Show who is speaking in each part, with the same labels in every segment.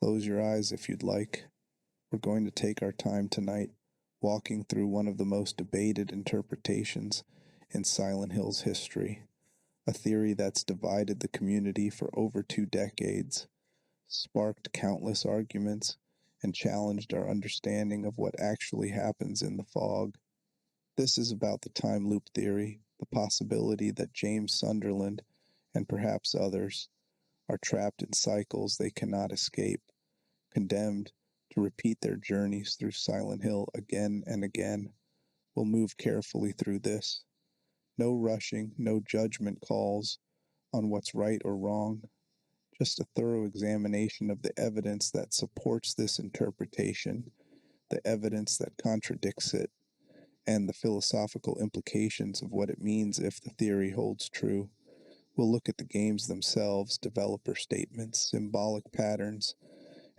Speaker 1: Close your eyes if you'd like. We're going to take our time tonight, walking through one of the most debated interpretations in Silent Hill's history, a theory that's divided the community for over 2 decades, sparked countless arguments, and challenged our understanding of what actually happens in the fog. This is about the time loop theory, the possibility that James Sunderland, and perhaps others, are trapped in cycles they cannot escape, condemned to repeat their journeys through Silent Hill again and again. We'll move carefully through this. No rushing, no judgment calls on what's right or wrong, just a thorough examination of the evidence that supports this interpretation, the evidence that contradicts it, and the philosophical implications of what it means if the theory holds true. We'll look at the games themselves, developer statements, symbolic patterns,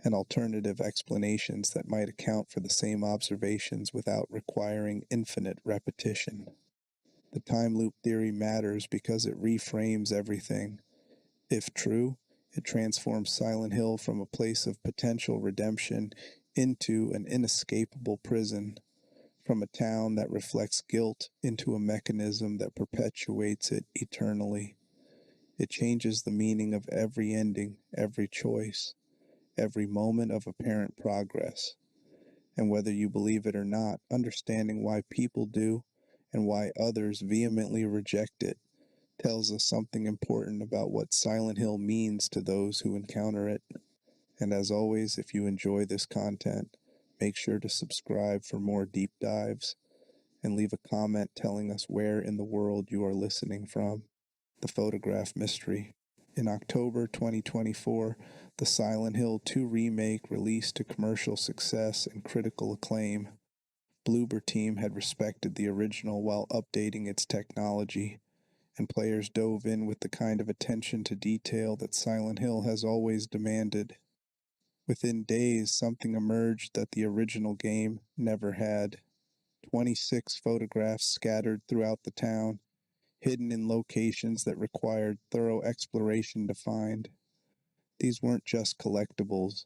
Speaker 1: and alternative explanations that might account for the same observations without requiring infinite repetition. The time loop theory matters because it reframes everything. If true, it transforms Silent Hill from a place of potential redemption into an inescapable prison, from a town that reflects guilt into a mechanism that perpetuates it eternally. It changes the meaning of every ending, every choice, every moment of apparent progress. And whether you believe it or not, understanding why people do and why others vehemently reject it tells us something important about what Silent Hill means to those who encounter it. And as always, if you enjoy this content, make sure to subscribe for more deep dives and leave a comment telling us where in the world you are listening from. The Photograph Mystery. In October 2024, the Silent Hill 2 remake released to commercial success and critical acclaim. Bloober Team had respected the original while updating its technology, and players dove in with the kind of attention to detail that Silent Hill has always demanded. Within days, something emerged that the original game never had. 26 photographs scattered throughout the town, hidden in locations that required thorough exploration to find. These weren't just collectibles.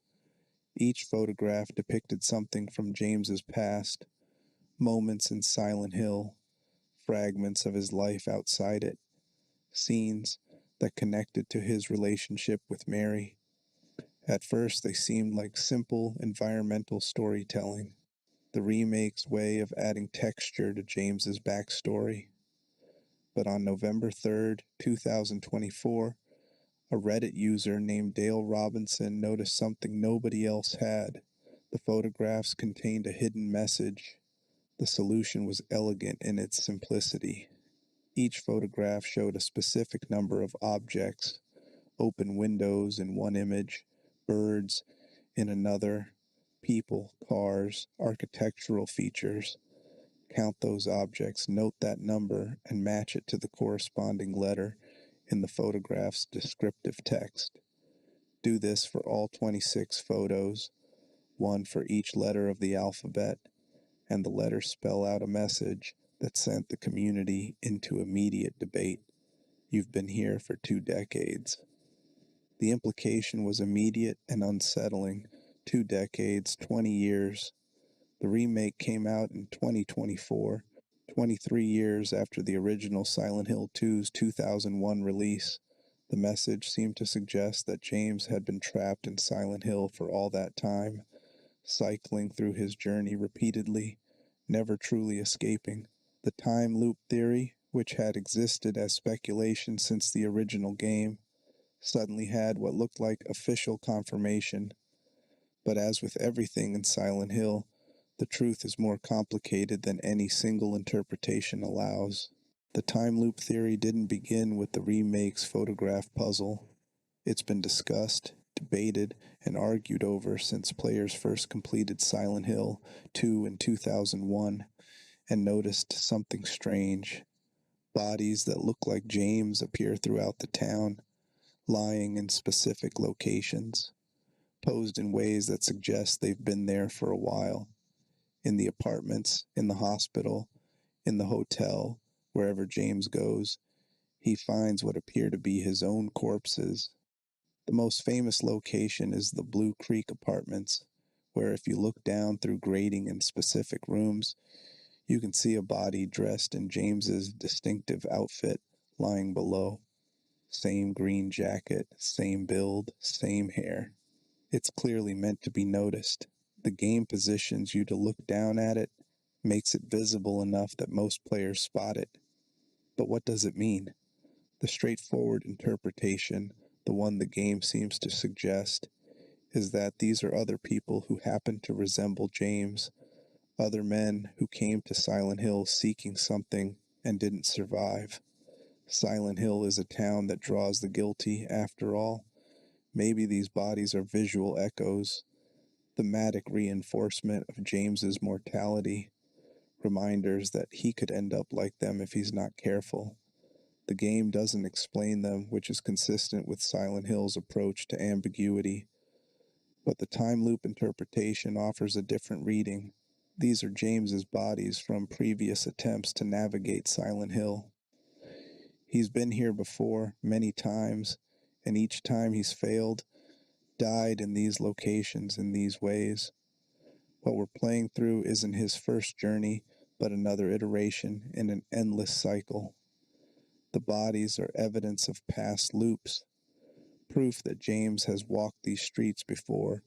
Speaker 1: Each photograph depicted something from James's past, moments in Silent Hill, fragments of his life outside it, scenes that connected to his relationship with Mary. At first, they seemed like simple environmental storytelling, the remake's way of adding texture to James's backstory. But on November 3rd, 2024, a Reddit user named Dale Robinson noticed something nobody else had. The photographs contained a hidden message. The solution was elegant in its simplicity. Each photograph showed a specific number of objects: open windows in one image, birds in another, people, cars, architectural features. Count those objects, note that number, and match it to the corresponding letter in the photograph's descriptive text. Do this for all 26 photos, one for each letter of the alphabet, and the letters spell out a message that sent the community into immediate debate. You've been here for 2 decades. The implication was immediate and unsettling. 2 decades, 20 years. The remake came out in 2024, 23 years after the original Silent Hill 2's 2001 release. The message seemed to suggest that James had been trapped in Silent Hill for all that time, cycling through his journey repeatedly, never truly escaping. The time loop theory, which had existed as speculation since the original game, suddenly had what looked like official confirmation. But as with everything in Silent Hill, the truth is more complicated than any single interpretation allows. The time loop theory didn't begin with the remake's photograph puzzle. It's been discussed, debated, and argued over since players first completed Silent Hill 2 in 2001 and noticed something strange. Bodies that look like James appear throughout the town, lying in specific locations, posed in ways that suggest they've been there for a while. In the apartments, in the hospital, in the hotel, wherever James goes, he finds what appear to be his own corpses. The most famous location is the Blue Creek Apartments, where if you look down through grating in specific rooms, you can see a body dressed in James's distinctive outfit lying below. Same green jacket, same build, same hair. It's clearly meant to be noticed. The game positions you to look down at it, makes it visible enough that most players spot it. But what does it mean? The straightforward interpretation, the one the game seems to suggest, is that these are other people who happen to resemble James, other men who came to Silent Hill seeking something and didn't survive. Silent Hill is a town that draws the guilty, after all. Maybe these bodies are visual echoes, thematic reinforcement of James's mortality, reminders that he could end up like them if he's not careful. The game doesn't explain them, which is consistent with Silent Hill's approach to ambiguity. But the time loop interpretation offers a different reading. These are James's bodies from previous attempts to navigate Silent Hill. He's been here before, many times, and each time he's failed, died in these locations in these ways. What we're playing through isn't his first journey, but another iteration in an endless cycle. The bodies are evidence of past loops, proof that James has walked these streets before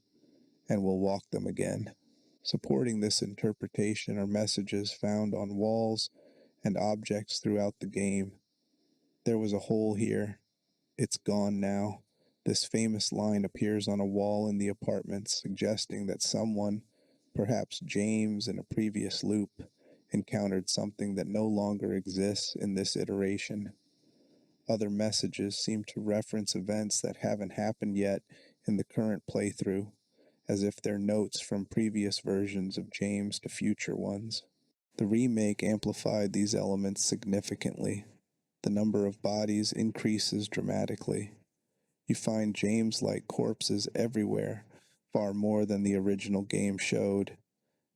Speaker 1: and will walk them again. Supporting this interpretation are messages found on walls and objects throughout the game. There was a hole here. It's gone now. This famous line appears on a wall in the apartments, suggesting that someone, perhaps James in a previous loop, encountered something that no longer exists in this iteration. Other messages seem to reference events that haven't happened yet in the current playthrough, as if they're notes from previous versions of James to future ones. The remake amplified these elements significantly. The number of bodies increases dramatically. You find James-like corpses everywhere, far more than the original game showed.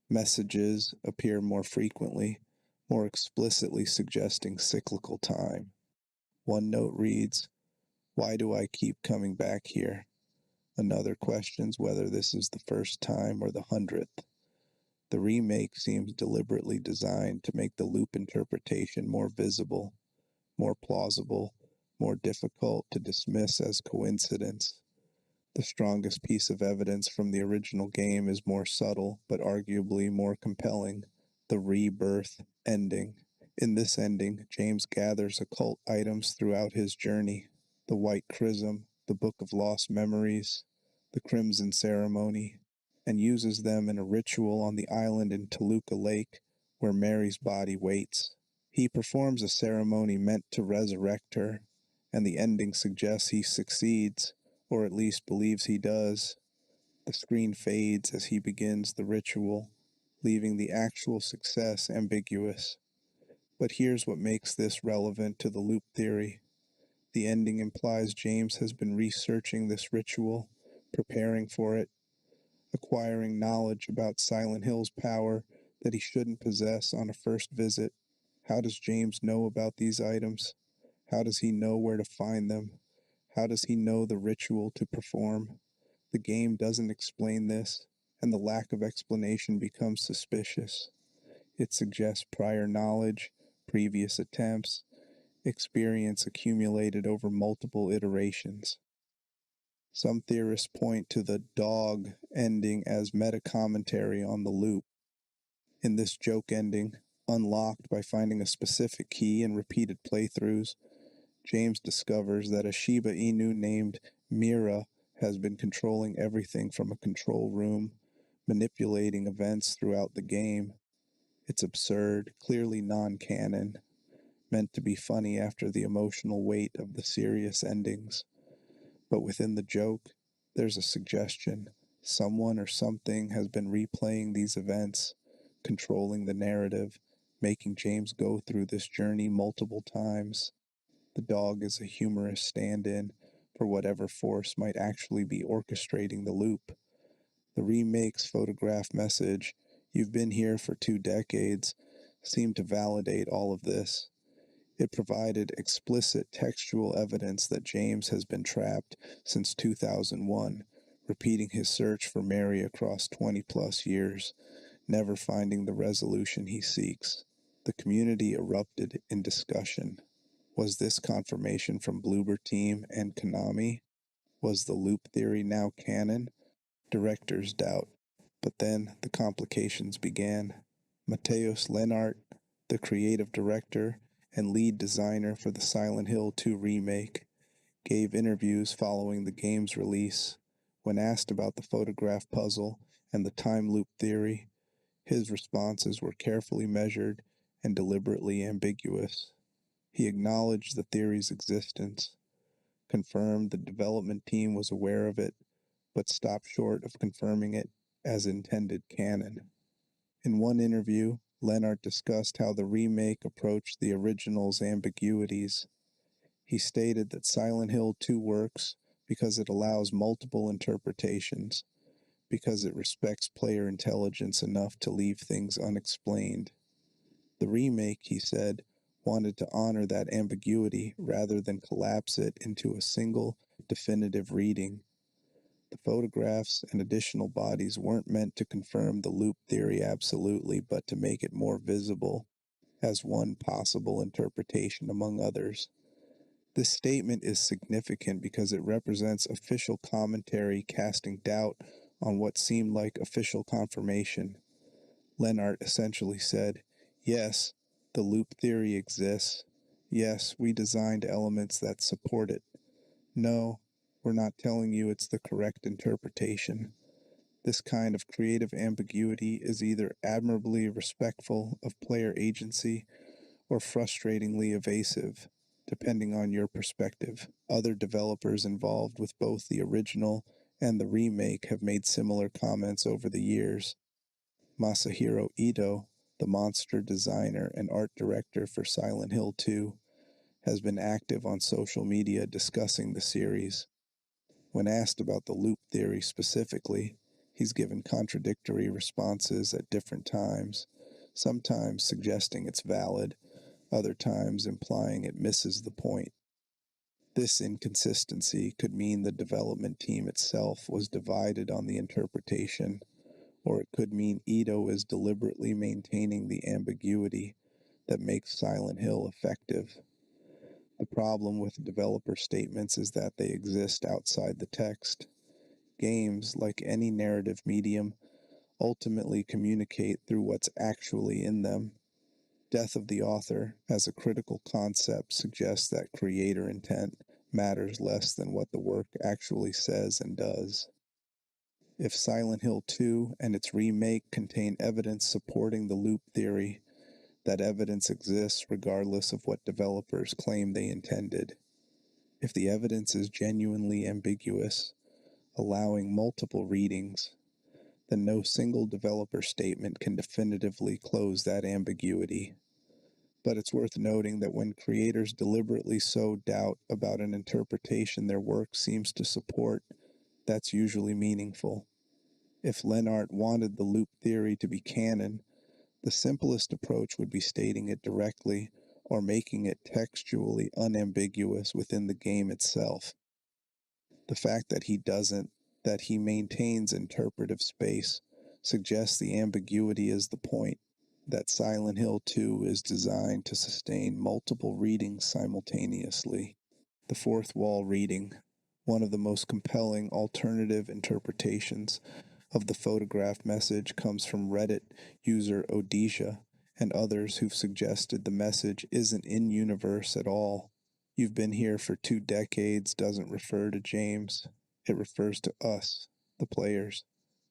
Speaker 1: Messages appear more frequently, more explicitly suggesting cyclical time. One note reads, "Why do I keep coming back here?" Another questions whether this is the first time or the 100th. The remake seems deliberately designed to make the loop interpretation more visible, more plausible, more difficult to dismiss as coincidence. The strongest piece of evidence from the original game is more subtle, but arguably more compelling: the rebirth ending. In this ending, James gathers occult items throughout his journey: the White Chrism, the Book of Lost Memories, the Crimson Ceremony, and uses them in a ritual on the island in Toluca Lake, where Mary's body waits. He performs a ceremony meant to resurrect her, and the ending suggests he succeeds, or at least believes he does. The screen fades as he begins the ritual, leaving the actual success ambiguous. But here's what makes this relevant to the loop theory. The ending implies James has been researching this ritual, preparing for it, acquiring knowledge about Silent Hill's power that he shouldn't possess on a first visit. How does James know about these items? How does he know where to find them? How does he know the ritual to perform? The game doesn't explain this, and the lack of explanation becomes suspicious. It suggests prior knowledge, previous attempts, experience accumulated over multiple iterations. Some theorists point to the dog ending as meta-commentary on the loop. In this joke ending, unlocked by finding a specific key in repeated playthroughs, James discovers that a Shiba Inu named Mira has been controlling everything from a control room, manipulating events throughout the game. It's absurd, clearly non-canon, meant to be funny after the emotional weight of the serious endings. But within the joke, there's a suggestion. Someone or something has been replaying these events, controlling the narrative, making James go through this journey multiple times. The dog is a humorous stand-in for whatever force might actually be orchestrating the loop. The remake's photograph message, "You've been here for 2 decades," seemed to validate all of this. It provided explicit textual evidence that James has been trapped since 2001, repeating his search for Mary across 20-plus years, never finding the resolution he seeks. The community erupted in discussion. Was this confirmation from Bloober Team and Konami? Was the loop theory now canon? Directors doubt. But then the complications began. Mateus Lenart, the creative director and lead designer for the Silent Hill 2 remake, gave interviews following the game's release. When asked about the photograph puzzle and the time loop theory, his responses were carefully measured and deliberately ambiguous. He acknowledged the theory's existence, confirmed the development team was aware of it, but stopped short of confirming it as intended canon. In one interview, Leonard discussed how the remake approached the original's ambiguities. He stated that Silent Hill 2 works because it allows multiple interpretations, because it respects player intelligence enough to leave things unexplained. The remake, he said, wanted to honor that ambiguity rather than collapse it into a single, definitive reading. The photographs and additional bodies weren't meant to confirm the loop theory absolutely, but to make it more visible as one possible interpretation among others. This statement is significant because it represents official commentary casting doubt on what seemed like official confirmation. Lenart essentially said, yes, the loop theory exists. Yes, we designed elements that support it. No, we're not telling you it's the correct interpretation. This kind of creative ambiguity is either admirably respectful of player agency or frustratingly evasive, depending on your perspective. Other developers involved with both the original and the remake have made similar comments over the years. Masahiro Ito, the monster designer and art director for Silent Hill 2, has been active on social media discussing the series. When asked about the loop theory specifically, he's given contradictory responses at different times, sometimes suggesting it's valid, other times implying it misses the point. This inconsistency could mean the development team itself was divided on the interpretation, or it could mean Ito is deliberately maintaining the ambiguity that makes Silent Hill effective. The problem with developer statements is that they exist outside the text. Games, like any narrative medium, ultimately communicate through what's actually in them. Death of the author as a critical concept suggests that creator intent matters less than what the work actually says and does. If Silent Hill 2 and its remake contain evidence supporting the loop theory, that evidence exists regardless of what developers claim they intended. If the evidence is genuinely ambiguous, allowing multiple readings, then no single developer statement can definitively close that ambiguity. But it's worth noting that when creators deliberately sow doubt about an interpretation their work seems to support, that's usually meaningful. If Lenart wanted the loop theory to be canon, the simplest approach would be stating it directly or making it textually unambiguous within the game itself. The fact that he doesn't, that he maintains interpretive space, suggests the ambiguity is the point, that Silent Hill 2 is designed to sustain multiple readings simultaneously. The fourth wall reading, one of the most compelling alternative interpretations of the photograph message, comes from Reddit user Odisha and others who've suggested the message isn't in universe at all. You've been here for 2 decades doesn't refer to James. It refers to us, the players.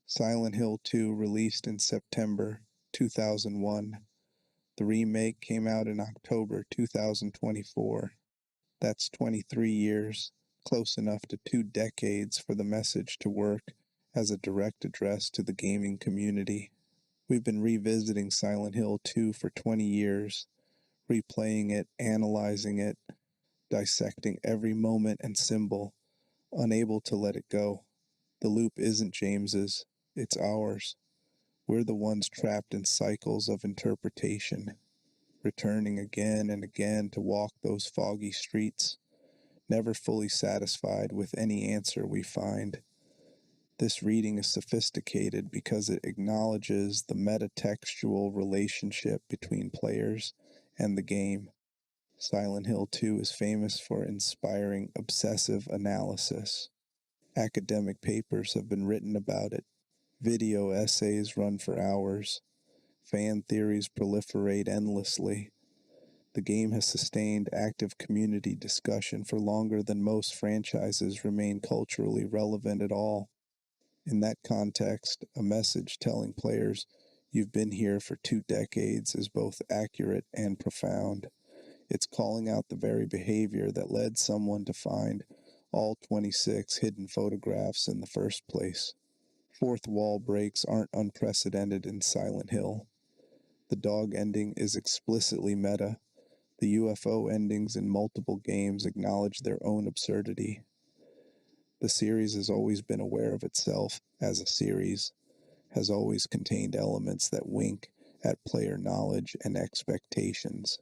Speaker 1: Silent Hill 2 released in September 2001. The remake came out in October 2024. That's 23 years, close enough to 2 decades for the message to work as a direct address to the gaming community. We've been revisiting Silent Hill 2 for 20 years, replaying it, analyzing it, dissecting every moment and symbol, unable to let it go. The loop isn't James's, it's ours. We're the ones trapped in cycles of interpretation. returning again and again to walk those foggy streets, never fully satisfied with any answer we find. This reading is sophisticated because it acknowledges the metatextual relationship between players and the game. Silent Hill 2 is famous for inspiring obsessive analysis. Academic papers have been written about it. Video essays run for hours. Fan theories proliferate endlessly. The game has sustained active community discussion for longer than most franchises remain culturally relevant at all. In that context, a message telling players you've been here for 2 decades is both accurate and profound. It's calling out the very behavior that led someone to find all 26 hidden photographs in the first place. Fourth wall breaks aren't unprecedented in Silent Hill. The dog ending is explicitly meta. The UFO endings in multiple games acknowledge their own absurdity. The series has always been aware of itself as a series, has always contained elements that wink at player knowledge and expectations.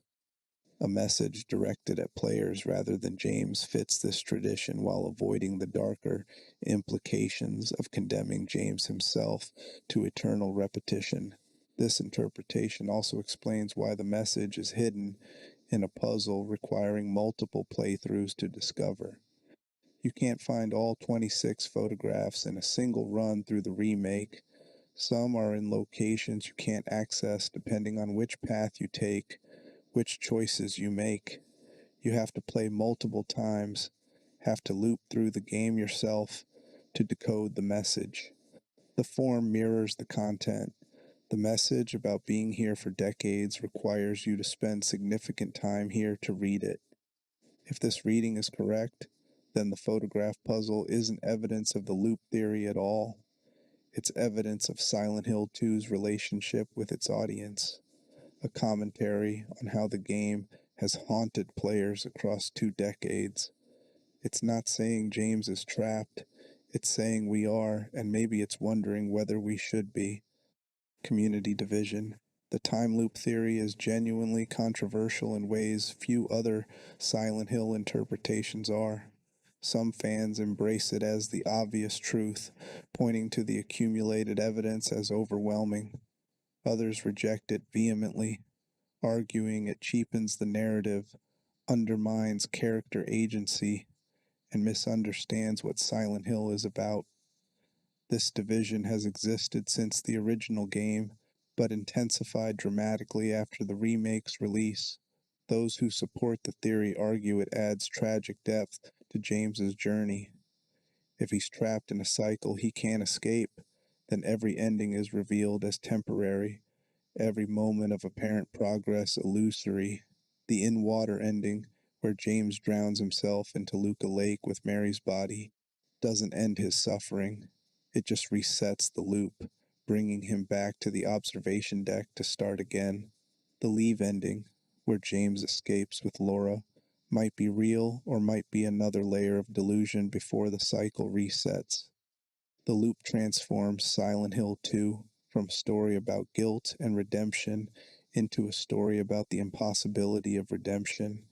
Speaker 1: A message directed at players rather than James fits this tradition while avoiding the darker implications of condemning James himself to eternal repetition. This interpretation also explains why the message is hidden in a puzzle requiring multiple playthroughs to discover. You can't find all 26 photographs in a single run through the remake. Some are in locations you can't access depending on which path you take, which choices you make. You have to play multiple times, have to loop through the game yourself to decode the message. The form mirrors the content. The message about being here for decades requires you to spend significant time here to read it. If this reading is correct, then the photograph puzzle isn't evidence of the loop theory at all. It's evidence of Silent Hill 2's relationship with its audience, a commentary on how the game has haunted players across 2 decades. It's not saying James is trapped, it's saying we are, and maybe it's wondering whether we should be. Community division. The time loop theory is genuinely controversial in ways few other Silent Hill interpretations are. Some fans embrace it as the obvious truth, pointing to the accumulated evidence as overwhelming. Others reject it vehemently, arguing it cheapens the narrative, undermines character agency, and misunderstands what Silent Hill is about. This division has existed since the original game, but intensified dramatically after the remake's release. Those who support the theory argue it adds tragic depth to James's journey. If he's trapped in a cycle he can't escape, then every ending is revealed as temporary, every moment of apparent progress illusory. The in-water ending, where James drowns himself into Luca Lake with Mary's body, doesn't end his suffering. It just resets the loop, bringing him back to the observation deck to start again. The leave ending, where James escapes with Laura, might be real or might be another layer of delusion before the cycle resets. The loop transforms Silent Hill 2 from a story about guilt and redemption into a story about the impossibility of redemption,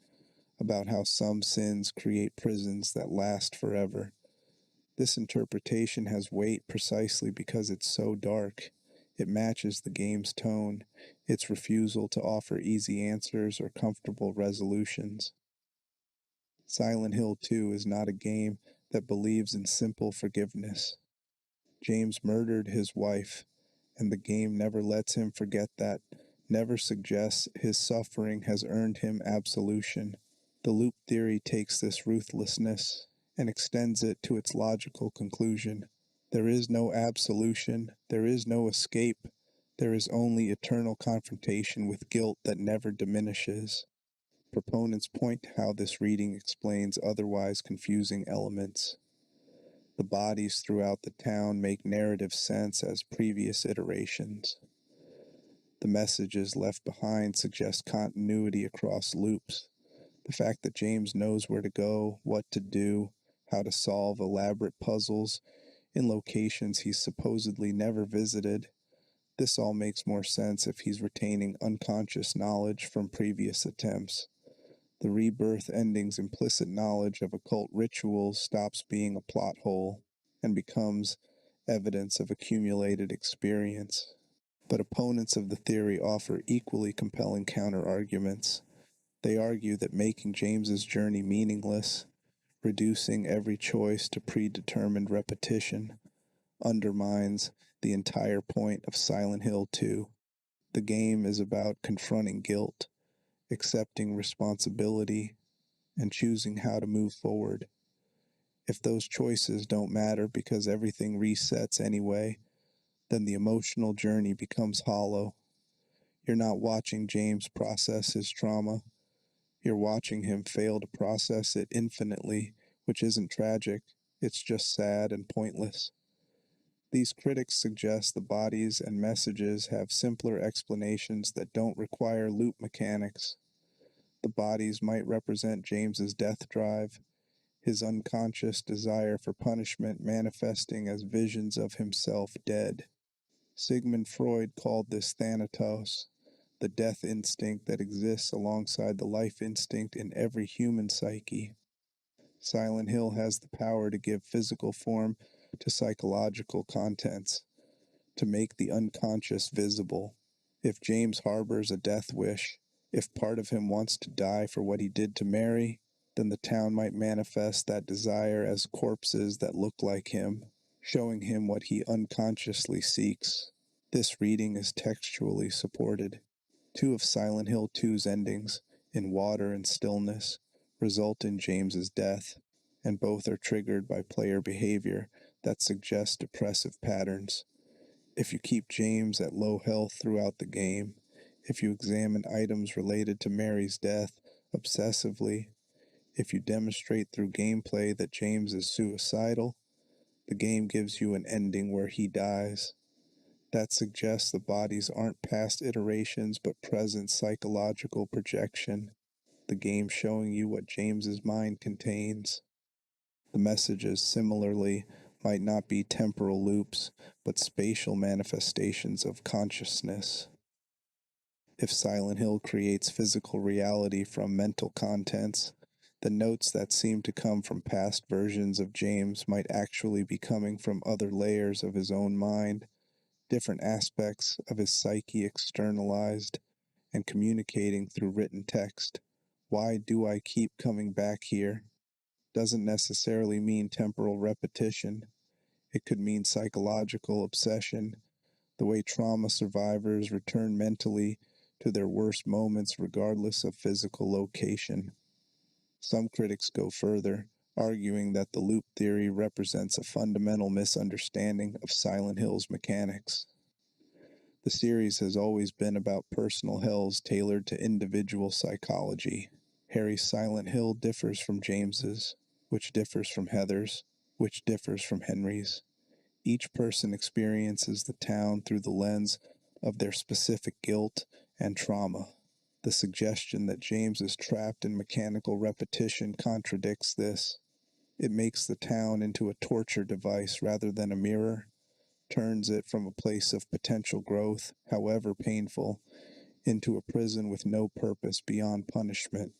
Speaker 1: about how some sins create prisons that last forever. This interpretation has weight precisely because it's so dark. It matches the game's tone, its refusal to offer easy answers or comfortable resolutions. Silent Hill 2 is not a game that believes in simple forgiveness. James murdered his wife, and the game never lets him forget that, never suggests his suffering has earned him absolution. The loop theory takes this ruthlessness and extends it to its logical conclusion. There is no absolution, there is no escape, there is only eternal confrontation with guilt that never diminishes. Proponents point to how this reading explains otherwise confusing elements. The bodies throughout the town make narrative sense as previous iterations. The messages left behind suggest continuity across loops. The fact that James knows where to go, what to do, how to solve elaborate puzzles in locations he's supposedly never visited, This all makes more sense if he's retaining unconscious knowledge from previous attempts. The rebirth ending's implicit knowledge of occult rituals stops being a plot hole and becomes evidence of accumulated experience. But opponents of the theory offer equally compelling counter-arguments. They argue that making James's journey meaningless, reducing every choice to predetermined repetition, undermines the entire point of Silent Hill 2. The game is about confronting guilt, accepting responsibility, and choosing how to move forward. If those choices don't matter because everything resets anyway, then the emotional journey becomes hollow. You're not watching James process his trauma. You're watching him fail to process it infinitely, which isn't tragic, it's just sad and pointless. These critics suggest the bodies and messages have simpler explanations that don't require loop mechanics. The bodies might represent James's death drive, his unconscious desire for punishment manifesting as visions of himself dead. Sigmund Freud called this thanatos, the death instinct that exists alongside the life instinct in every human psyche. Silent Hill has the power to give physical form to psychological contents, to make the unconscious visible. If James harbors a death wish, if part of him wants to die for what he did to Mary, then the town might manifest that desire as corpses that look like him, showing him what he unconsciously seeks. This reading is textually supported. Two of Silent Hill 2's endings, in water and stillness, result in James's death, and both are triggered by player behavior that suggests depressive patterns. If you keep James at low health throughout the game, if you examine items related to Mary's death obsessively, if you demonstrate through gameplay that James is suicidal, the game gives you an ending where he dies. That suggests the bodies aren't past iterations but present psychological projection, the game showing you what James's mind contains. The messages, similarly, might not be temporal loops, but spatial manifestations of consciousness. If Silent Hill creates physical reality from mental contents, the notes that seem to come from past versions of James might actually be coming from other layers of his own mind, different aspects of his psyche externalized and communicating through written text. Why do I keep coming back here? Doesn't necessarily mean temporal repetition. It could mean psychological obsession, the way trauma survivors return mentally to their worst moments regardless of physical location. Some critics go further, arguing that the loop theory represents a fundamental misunderstanding of Silent Hill's mechanics. The series has always been about personal hells tailored to individual psychology. Harry's Silent Hill differs from James's, which differs from Heather's, which differs from Henry's. Each person experiences the town through the lens of their specific guilt and trauma. The suggestion that James is trapped in mechanical repetition contradicts this. It makes the town into a torture device rather than a mirror, turns it from a place of potential growth, however painful, into a prison with no purpose beyond punishment.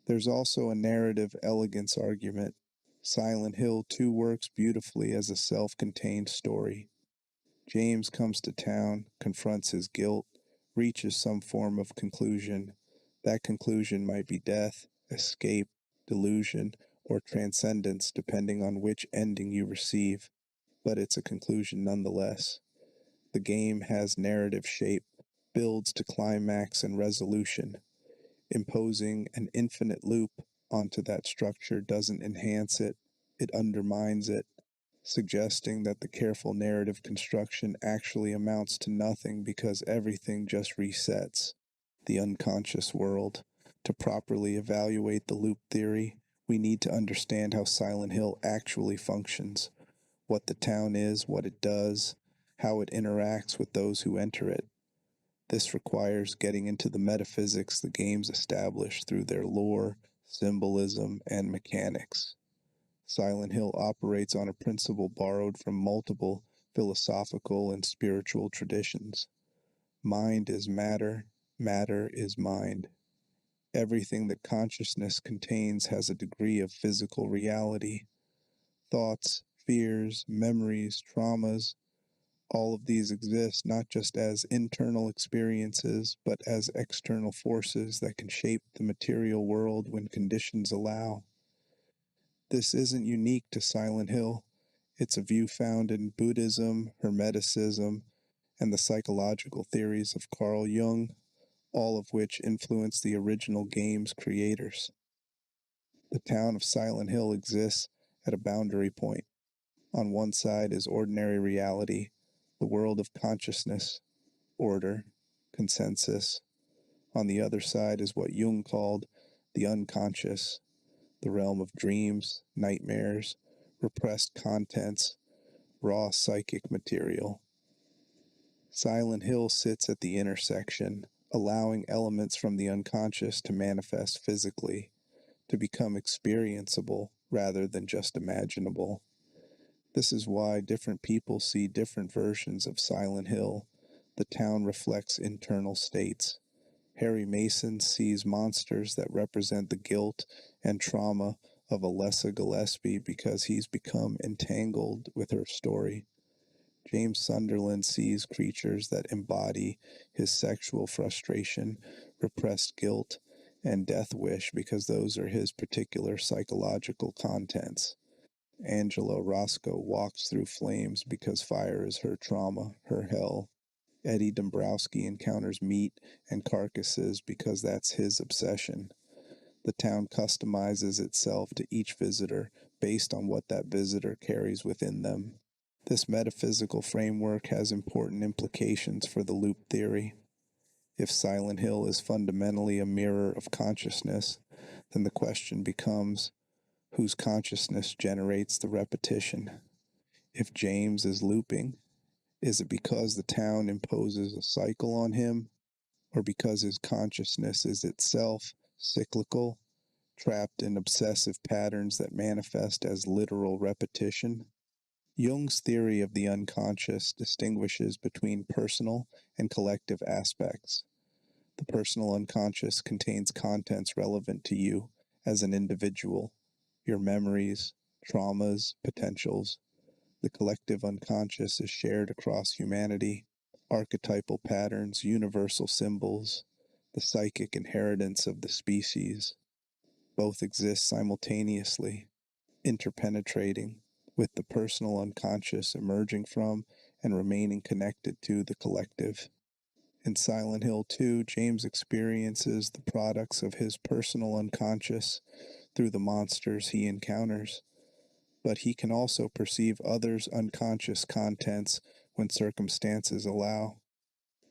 Speaker 1: There's also a narrative elegance argument. Silent Hill 2 works beautifully as a self-contained story. James comes to town, confronts his guilt, reaches some form of conclusion. That conclusion might be death, escape, delusion, or transcendence depending on which ending you receive, but it's a conclusion nonetheless. The game has narrative shape, builds to climax and resolution. Imposing an infinite loop onto that structure doesn't enhance it, it undermines it, suggesting that the careful narrative construction actually amounts to nothing because everything just resets. The unconscious world. To properly evaluate the loop theory, we need to understand how Silent Hill actually functions, what the town is, what it does, how it interacts with those who enter it. This requires getting into the metaphysics the games establish through their lore, symbolism, and mechanics. Silent Hill operates on a principle borrowed from multiple philosophical and spiritual traditions. Mind is matter, matter is mind. Everything that consciousness contains has a degree of physical reality. Thoughts, fears, memories, traumas, all of these exist not just as internal experiences, but as external forces that can shape the material world when conditions allow. This isn't unique to Silent Hill. It's a view found in Buddhism, Hermeticism, and the psychological theories of Carl Jung, all of which influenced the original game's creators. The town of Silent Hill exists at a boundary point. On one side is ordinary reality, the world of consciousness, order, consensus. On the other side is what Jung called the unconscious, the realm of dreams, nightmares, repressed contents, raw psychic material. Silent Hill sits at the intersection, allowing elements from the unconscious to manifest physically, to become experienceable rather than just imaginable. This is why different people see different versions of Silent Hill. The town reflects internal states. Harry Mason sees monsters that represent the guilt and trauma of Alessa Gillespie because he's become entangled with her story. James Sunderland sees creatures that embody his sexual frustration, repressed guilt, and death wish because those are his particular psychological contents. Angela Roscoe walks through flames because fire is her trauma, her hell. Eddie Dombrowski encounters meat and carcasses because that's his obsession. The town customizes itself to each visitor based on what that visitor carries within them. This metaphysical framework has important implications for the loop theory. If Silent Hill is fundamentally a mirror of consciousness, then the question becomes, whose consciousness generates the repetition? If James is looping, is it because the town imposes a cycle on him, or because his consciousness is itself cyclical, trapped in obsessive patterns that manifest as literal repetition? Jung's theory of the unconscious distinguishes between personal and collective aspects. The personal unconscious contains contents relevant to you as an individual, your memories, traumas, potentials. The collective unconscious is shared across humanity, archetypal patterns, universal symbols, the psychic inheritance of the species. Both exist simultaneously, interpenetrating, with the personal unconscious emerging from and remaining connected to the collective. In Silent Hill 2, James experiences the products of his personal unconscious through the monsters he encounters, but he can also perceive others' unconscious contents when circumstances allow.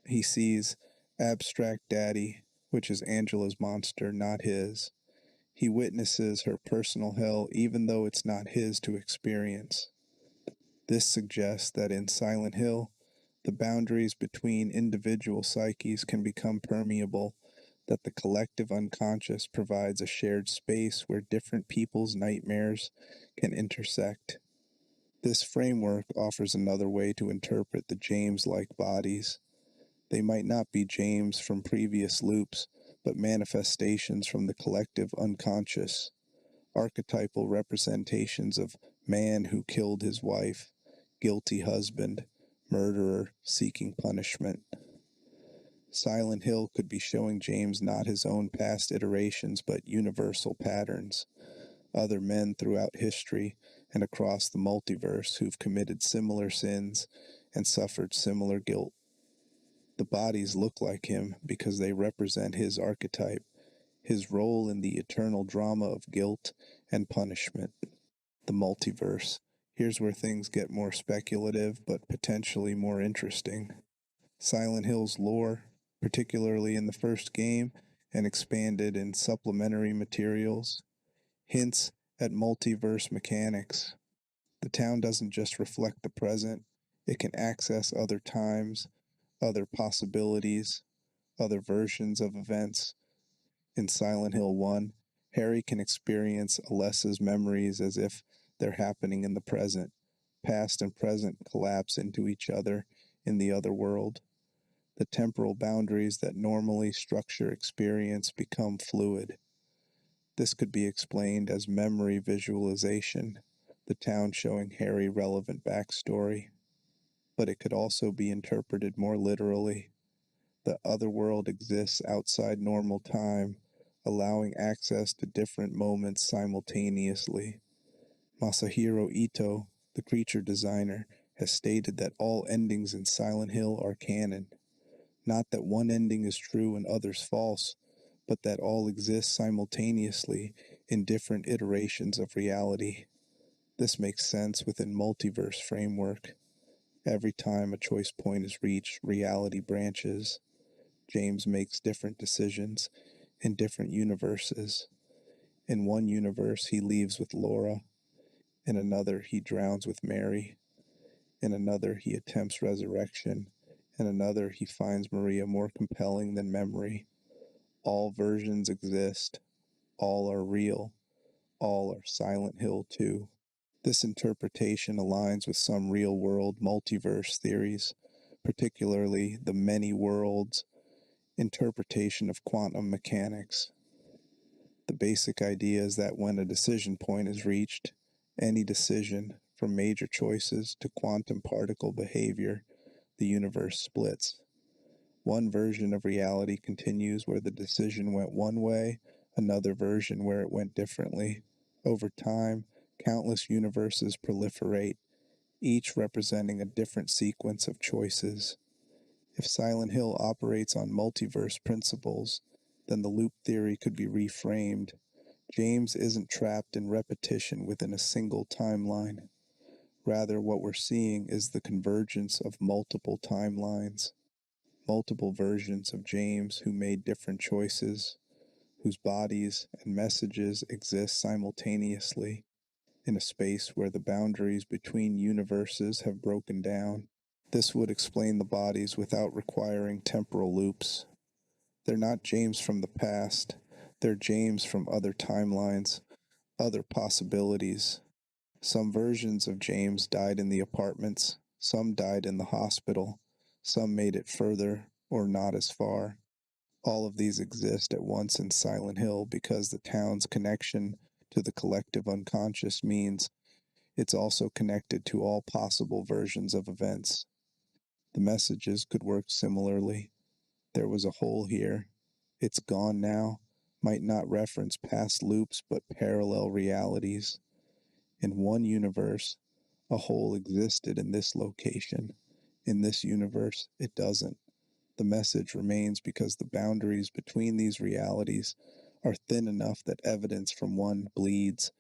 Speaker 1: He sees Abstract Daddy, which is Angela's monster, not his. He witnesses her personal hell even though it's not his to experience. This suggests that in Silent Hill, the boundaries between individual psyches can become permeable, that the collective unconscious provides a shared space where different people's nightmares can intersect. This framework offers another way to interpret the James-like bodies. They might not be James from previous loops, but manifestations from the collective unconscious, archetypal representations of man who killed his wife, guilty husband, murderer seeking punishment. Silent Hill could be showing James not his own past iterations, but universal patterns, other men throughout history and across the multiverse who've committed similar sins and suffered similar guilt. The bodies look like him because they represent his archetype, his role in the eternal drama of guilt and punishment. The multiverse. Here's where things get more speculative but potentially more interesting. Silent Hill's lore, particularly in the first game and expanded in supplementary materials, hints at multiverse mechanics. The town doesn't just reflect the present, it can access other times, other possibilities, other versions of events. In Silent Hill 1, Harry can experience Alessa's memories as if they're happening in the present, past and present collapse into each other in the other world. The temporal boundaries that normally structure experience become fluid. This could be explained as memory visualization, the town showing Harry relevant backstory. But it could also be interpreted more literally. The other world exists outside normal time, allowing access to different moments simultaneously. Masahiro Ito, the creature designer, has stated that all endings in Silent Hill are canon. Not that one ending is true and others false, but that all exist simultaneously in different iterations of reality. This makes sense within multiverse framework. Every time a choice point is reached, reality branches. James makes different decisions in different universes. In one universe, he leaves with Laura. In another, he drowns with Mary. In another, he attempts resurrection. In another, he finds Maria more compelling than memory. All versions exist. All are real. All are Silent Hill 2. This interpretation aligns with some real-world multiverse theories, particularly the many worlds interpretation of quantum mechanics. The basic idea is that when a decision point is reached, any decision, from major choices to quantum particle behavior, the universe splits. One version of reality continues where the decision went one way, another version where it went differently. Over time, countless universes proliferate, each representing a different sequence of choices. If Silent Hill operates on multiverse principles, then the loop theory could be reframed. James isn't trapped in repetition within a single timeline. Rather, what we're seeing is the convergence of multiple timelines, multiple versions of James who made different choices, whose bodies and messages exist simultaneously in a space where the boundaries between universes have broken down. This would explain the bodies without requiring temporal loops. They're not James from the past, they're James from other timelines, other possibilities. Some versions of James died in the apartments, some died in the hospital, some made it further or not as far. All of these exist at once in Silent Hill because the town's connection to the collective unconscious means it's also connected to all possible versions of events. The messages could work similarly. There was a hole here. It's gone now. Might not reference past loops but parallel realities. In one universe, a hole existed in this location. In this universe, it doesn't. The message remains because the boundaries between these realities are thin enough that evidence from one bleeds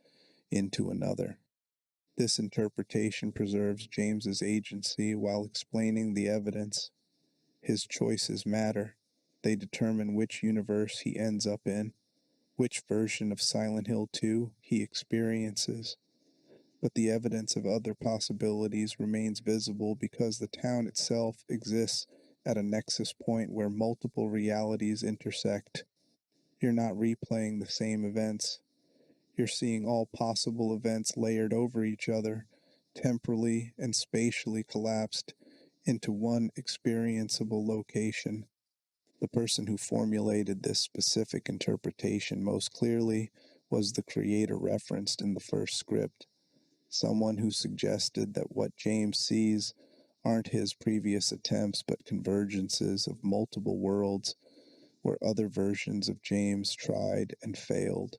Speaker 1: into another. This interpretation preserves James's agency while explaining the evidence. His choices matter. They determine which universe he ends up in, which version of Silent Hill 2 he experiences. But the evidence of other possibilities remains visible because the town itself exists at a nexus point where multiple realities intersect. You're not replaying the same events. You're seeing all possible events layered over each other, temporally and spatially collapsed into one experienceable location. The person who formulated this specific interpretation most clearly was the creator referenced in the first script, someone who suggested that what James sees aren't his previous attempts but convergences of multiple worlds where other versions of James tried and failed.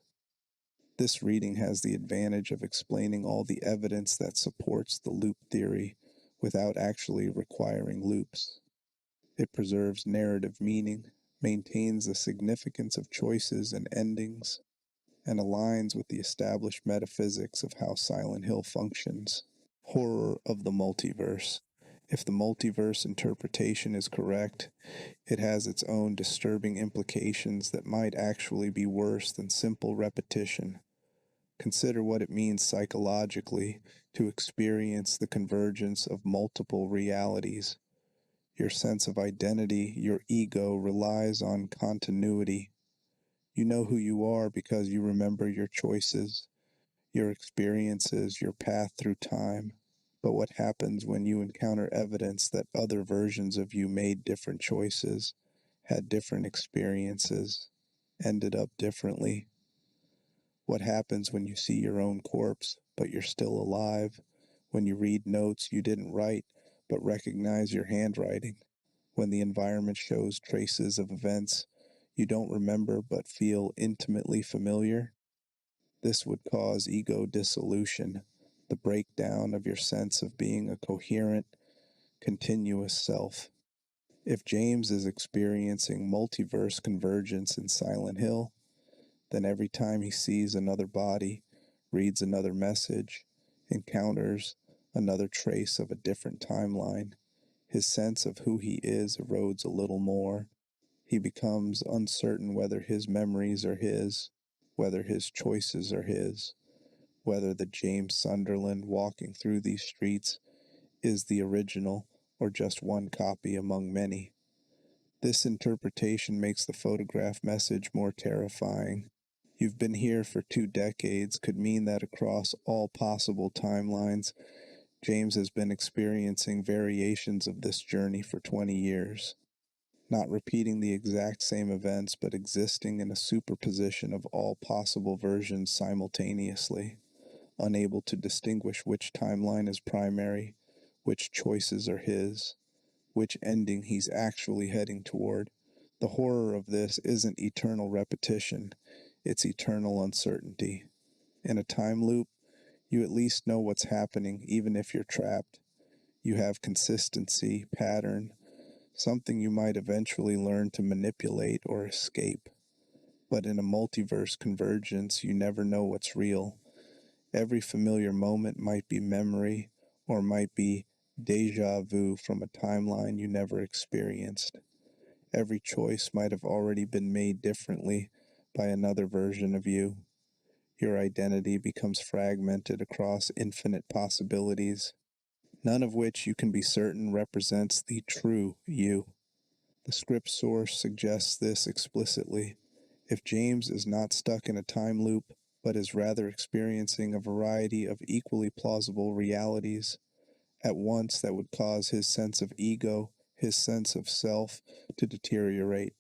Speaker 1: This reading has the advantage of explaining all the evidence that supports the loop theory without actually requiring loops. It preserves narrative meaning, maintains the significance of choices and endings, and aligns with the established metaphysics of how Silent Hill functions. Horror of the multiverse. If the multiverse interpretation is correct, it has its own disturbing implications that might actually be worse than simple repetition. Consider what it means psychologically to experience the convergence of multiple realities. Your sense of identity, your ego, relies on continuity. You know who you are because you remember your choices, your experiences, your path through time. but what happens when you encounter evidence that other versions of you made different choices, had different experiences, ended up differently? What happens when you see your own corpse, but you're still alive? When you read notes you didn't write, but recognize your handwriting? When the environment shows traces of events you don't remember but feel intimately familiar? This would cause ego dissolution, the breakdown of your sense of being a coherent, continuous self. If James is experiencing multiverse convergence in Silent Hill, then every time he sees another body, reads another message, encounters another trace of a different timeline, his sense of who he is erodes a little more. He becomes uncertain whether his memories are his, whether his choices are his, whether the James Sunderland walking through these streets is the original or just one copy among many. This interpretation makes the photograph message more terrifying. "You've been here for 2 decades" could mean that across all possible timelines, James has been experiencing variations of this journey for 20 years, not repeating the exact same events, but existing in a superposition of all possible versions simultaneously, unable to distinguish which timeline is primary, which choices are his, which ending he's actually heading toward. The horror of this isn't eternal repetition, it's eternal uncertainty. In a time loop, you at least know what's happening, even if you're trapped. You have consistency, pattern, something you might eventually learn to manipulate or escape. But in a multiverse convergence, you never know what's real. Every familiar moment might be memory, or might be deja vu from a timeline you never experienced. Every choice might have already been made differently by another version of you. Your identity becomes fragmented across infinite possibilities, none of which you can be certain represents the true you. The script source suggests this explicitly. If James is not stuck in a time loop, but is rather experiencing a variety of equally plausible realities at once, that would cause his sense of ego, his sense of self, to deteriorate.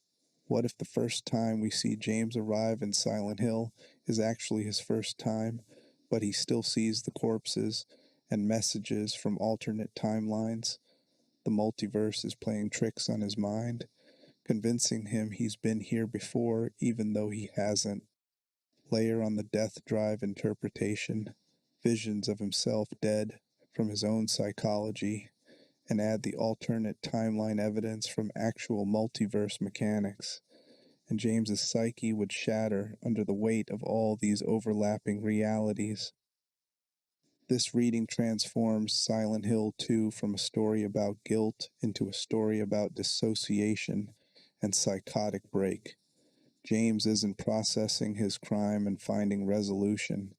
Speaker 1: What if the first time we see James arrive in Silent Hill is actually his first time, but he still sees the corpses and messages from alternate timelines? The multiverse is playing tricks on his mind, convincing him he's been here before even though he hasn't. Layer on the death drive interpretation, visions of himself dead from his own psychology, and add the alternate timeline evidence from actual multiverse mechanics, and James's psyche would shatter under the weight of all these overlapping realities. This reading transforms Silent Hill 2 from a story about guilt into a story about dissociation and psychotic break. James isn't processing his crime and finding resolution.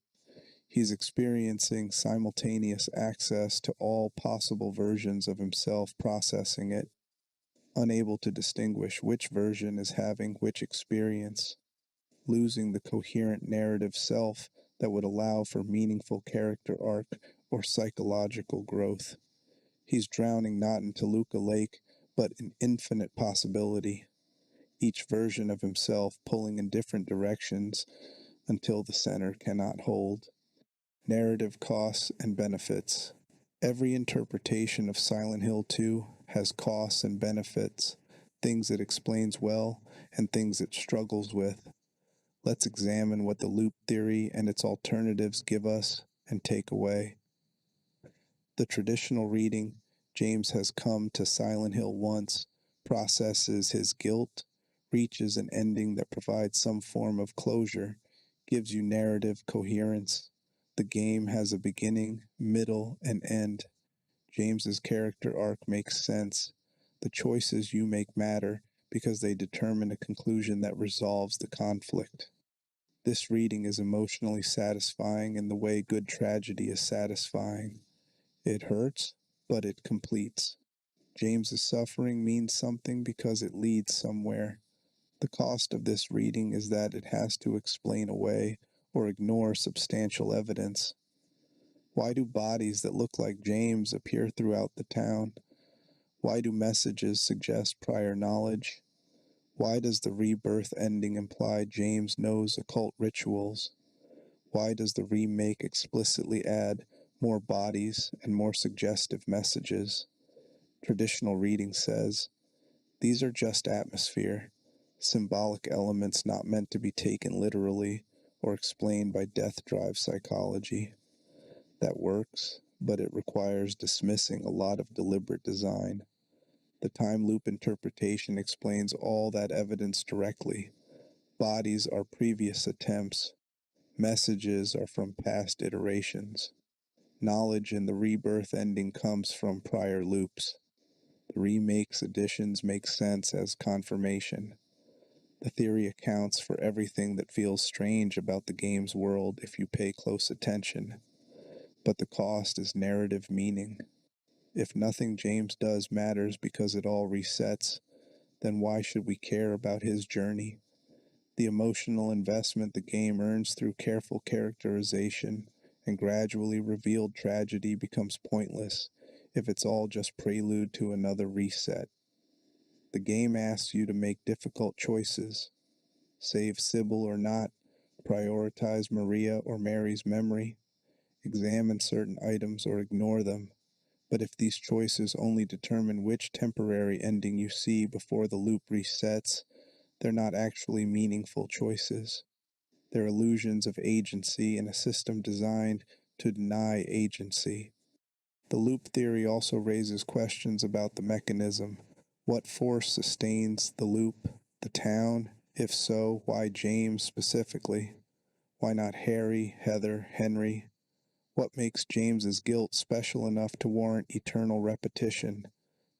Speaker 1: He's experiencing simultaneous access to all possible versions of himself processing it, unable to distinguish which version is having which experience, losing the coherent narrative self that would allow for meaningful character arc or psychological growth. He's drowning not in Toluca Lake, but in infinite possibility, each version of himself pulling in different directions until the center cannot hold. Narrative costs and benefits. Every interpretation of Silent Hill 2 has costs and benefits, things it explains well and things it struggles with. Let's examine what the loop theory and its alternatives give us and take away. The traditional reading, James has come to Silent Hill once, processes his guilt, reaches an ending that provides some form of closure, gives you narrative coherence. The game has a beginning, middle, and end. James's character arc makes sense. The choices you make matter because they determine a conclusion that resolves the conflict. This reading is emotionally satisfying in the way good tragedy is satisfying. It hurts, but it completes. James's suffering means something because it leads somewhere. The cost of this reading is that it has to explain away or ignore substantial evidence. Why do bodies that look like James appear throughout the town? Why do messages suggest prior knowledge? Why does the rebirth ending imply James knows occult rituals? Why does the remake explicitly add more bodies and more suggestive messages? Traditional reading says, these are just atmosphere, symbolic elements not meant to be taken literally or explained by death drive psychology. That works, but it requires dismissing a lot of deliberate design. The time loop interpretation explains all that evidence directly. Bodies are previous attempts. Messages are from past iterations. Knowledge in the rebirth ending comes from prior loops. The remake's additions make sense as confirmation. The theory accounts for everything that feels strange about the game's world if you pay close attention. But the cost is narrative meaning. If nothing James does matters because it all resets, then why should we care about his journey? The emotional investment the game earns through careful characterization and gradually revealed tragedy becomes pointless if it's all just prelude to another reset. The game asks you to make difficult choices. Save Sybil or not, prioritize Maria or Mary's memory, examine certain items or ignore them. But if these choices only determine which temporary ending you see before the loop resets, they're not actually meaningful choices. They're illusions of agency in a system designed to deny agency. The loop theory also raises questions about the mechanism. What force sustains the loop? The town? If so, why James specifically? Why not Harry, Heather, Henry? What makes James's guilt special enough to warrant eternal repetition?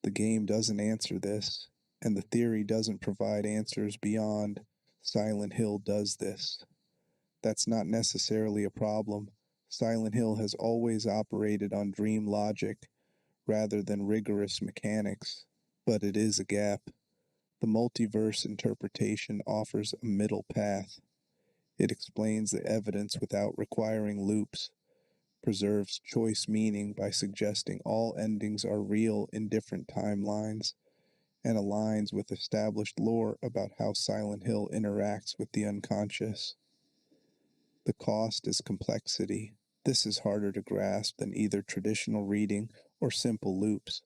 Speaker 1: The game doesn't answer this, and the theory doesn't provide answers beyond Silent Hill does this. That's not necessarily a problem. Silent Hill has always operated on dream logic rather than rigorous mechanics, but it is a gap. The multiverse interpretation offers a middle path. It explains the evidence without requiring loops, preserves choice meaning by suggesting all endings are real in different timelines, and aligns with established lore about how Silent Hill interacts with the unconscious. The cost is complexity. This is harder to grasp than either traditional reading or simple loops.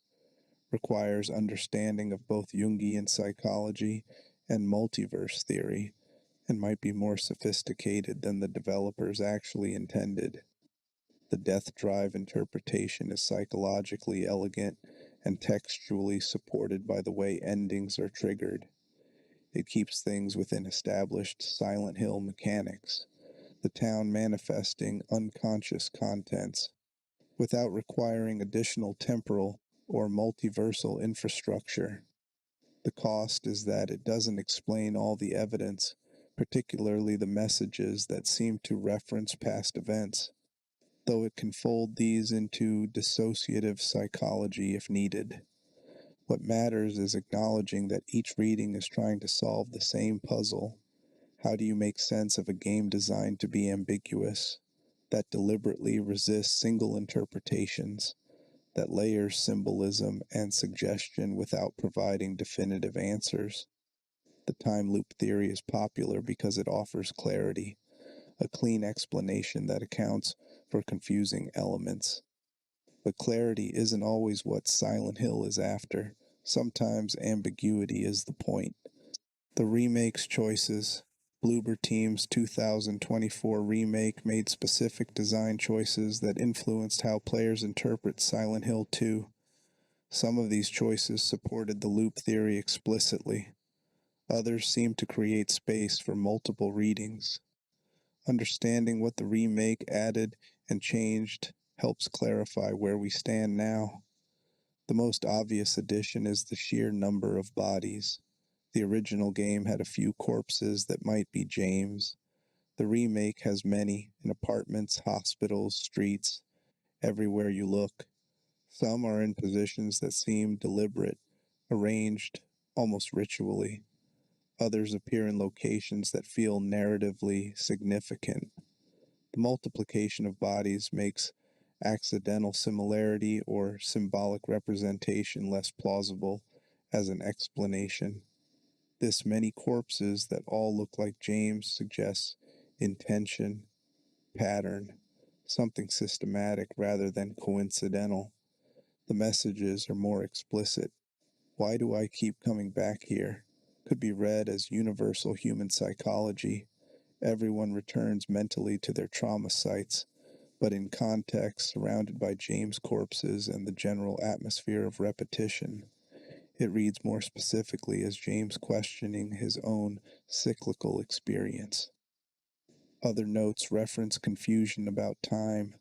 Speaker 1: Requires understanding of both Jungian psychology and multiverse theory, and might be more sophisticated than the developers actually intended. The death drive interpretation is psychologically elegant and textually supported by the way endings are triggered. It keeps things within established Silent Hill mechanics, the town manifesting unconscious contents, without requiring additional temporal or multiversal infrastructure. The cost is that it doesn't explain all the evidence, particularly the messages that seem to reference past events, though it can fold these into dissociative psychology if needed. What matters is acknowledging that each reading is trying to solve the same puzzle. How do you make sense of a game designed to be ambiguous, that deliberately resists single interpretations, that layers symbolism and suggestion without providing definitive answers? The time loop theory is popular because it offers clarity, a clean explanation that accounts for confusing elements. But clarity isn't always what Silent Hill is after. Sometimes ambiguity is the point. The remake's choices. Bloober Team's 2024 remake made specific design choices that influenced how players interpret Silent Hill 2. Some of these choices supported the loop theory explicitly. Others seemed to create space for multiple readings. Understanding what the remake added and changed helps clarify where we stand now. The most obvious addition is the sheer number of bodies. The original game had a few corpses that might be James. The remake has many, in apartments, hospitals, streets, everywhere you look. Some are in positions that seem deliberate, arranged almost ritually. Others appear in locations that feel narratively significant. The multiplication of bodies makes accidental similarity or symbolic representation less plausible as an explanation. This many corpses that all look like James suggests intention, pattern, something systematic rather than coincidental. The messages are more explicit. Why do I keep coming back here? Could be read as universal human psychology. Everyone returns mentally to their trauma sites, but in context, surrounded by James corpses and the general atmosphere of repetition. It reads more specifically as James questioning his own cyclical experience. Other notes reference confusion about time,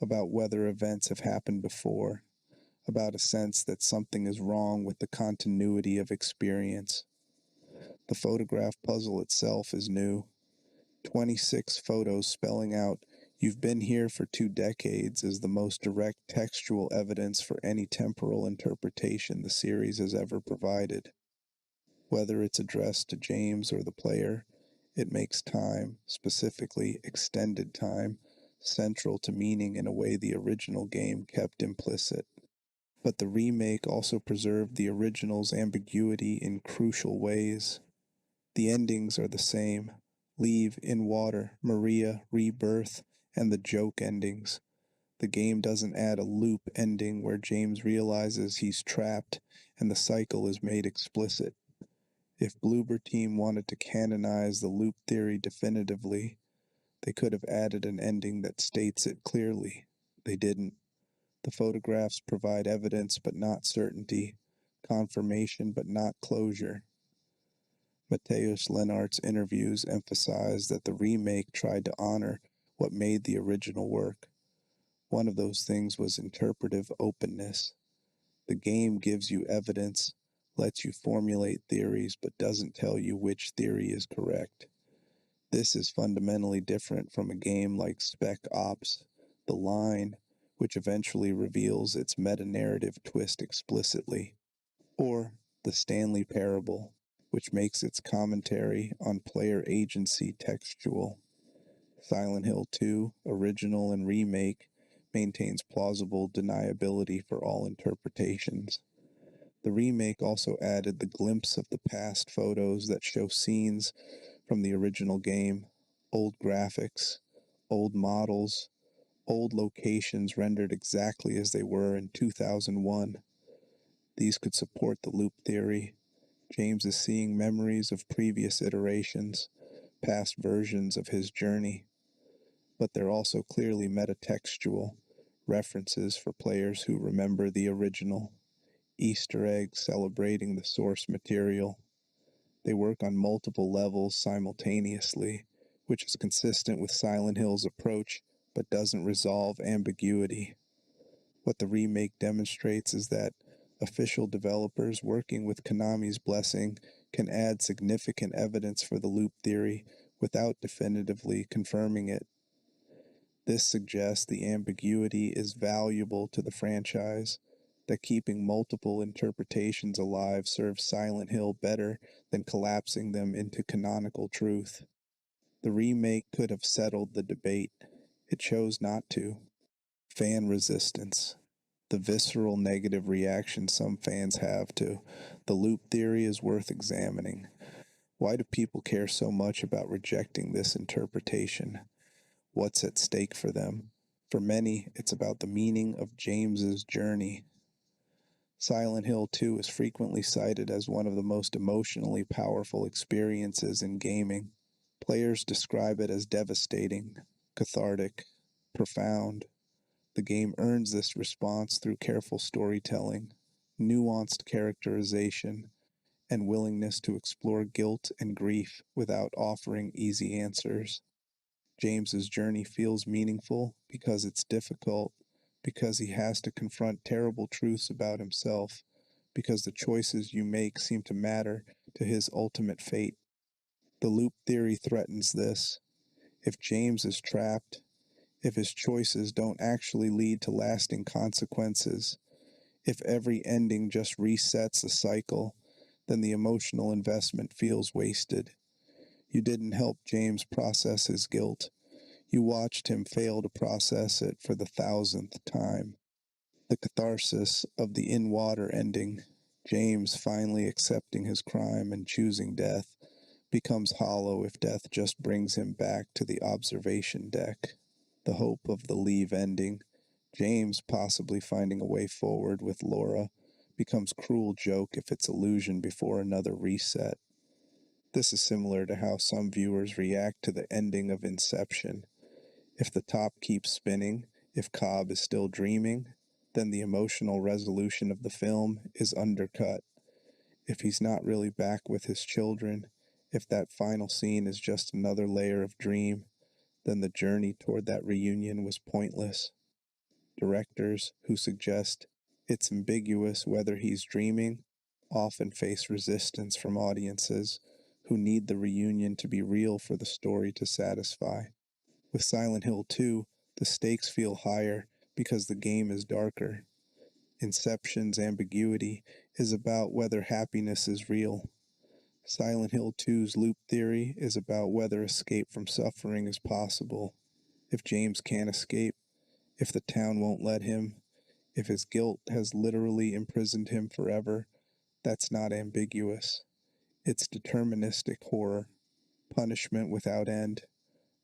Speaker 1: about whether events have happened before, about a sense that something is wrong with the continuity of experience. The photograph puzzle itself is new. 26 photos spelling out, "You've been here for 2 decades," is the most direct textual evidence for any temporal interpretation the series has ever provided. Whether it's addressed to James or the player, it makes time, specifically extended time, central to meaning in a way the original game kept implicit. But the remake also preserved the original's ambiguity in crucial ways. The endings are the same: leave, in water, Maria, rebirth, and the joke endings. The game doesn't add a loop ending where James realizes he's trapped and the cycle is made explicit. If Bloober Team wanted to canonize the loop theory definitively, they could have added an ending that states it clearly. They didn't. The photographs provide evidence but not certainty, confirmation but not closure. Mateusz Lenart's interviews emphasize that the remake tried to honor what made the original work. One of those things was interpretive openness. The game gives you evidence, lets you formulate theories, but doesn't tell you which theory is correct. This is fundamentally different from a game like Spec Ops: The Line, which eventually reveals its meta-narrative twist explicitly, or The Stanley Parable, which makes its commentary on player agency textual. Silent Hill 2, original and remake, maintains plausible deniability for all interpretations. The remake also added the glimpse of the past photos that show scenes from the original game, old graphics, old models, old locations rendered exactly as they were in 2001. These could support the loop theory. James is seeing memories of previous iterations, past versions of his journey, but they're also clearly metatextual, references for players who remember the original, Easter eggs celebrating the source material. They work on multiple levels simultaneously, which is consistent with Silent Hill's approach, but doesn't resolve ambiguity. What the remake demonstrates is that official developers working with Konami's blessing can add significant evidence for the loop theory without definitively confirming it. This suggests the ambiguity is valuable to the franchise, that keeping multiple interpretations alive serves Silent Hill better than collapsing them into canonical truth. The remake could have settled the debate. It chose not to. Fan resistance. The visceral negative reaction some fans have to the loop theory is worth examining. Why do people care so much about rejecting this interpretation? What's at stake for them? For many, it's about the meaning of James's journey. Silent Hill 2 is frequently cited as one of the most emotionally powerful experiences in gaming. Players describe it as devastating, cathartic, profound. The game earns this response through careful storytelling, nuanced characterization, and willingness to explore guilt and grief without offering easy answers. James's journey feels meaningful because it's difficult, because he has to confront terrible truths about himself, because the choices you make seem to matter to his ultimate fate. The loop theory threatens this. If James is trapped, if his choices don't actually lead to lasting consequences, if every ending just resets a cycle, then the emotional investment feels wasted. You didn't help James process his guilt. You watched him fail to process it for the 1,000th time. The catharsis of the in-water ending, James finally accepting his crime and choosing death, becomes hollow if death just brings him back to the observation deck. The hope of the leave ending, James possibly finding a way forward with Laura, becomes cruel joke if it's illusion before another reset. This is similar to how some viewers react to the ending of Inception. If the top keeps spinning, if Cobb is still dreaming, then the emotional resolution of the film is undercut. If he's not really back with his children, if that final scene is just another layer of dream, then the journey toward that reunion was pointless. Directors who suggest it's ambiguous whether he's dreaming often face resistance from audiences who need the reunion to be real for the story to satisfy. With Silent Hill 2, the stakes feel higher because the game is darker. Inception's ambiguity is about whether happiness is real. Silent Hill 2's loop theory is about whether escape from suffering is possible. If James can't escape, if the town won't let him, if his guilt has literally imprisoned him forever, that's not ambiguous. It's deterministic horror, punishment without end,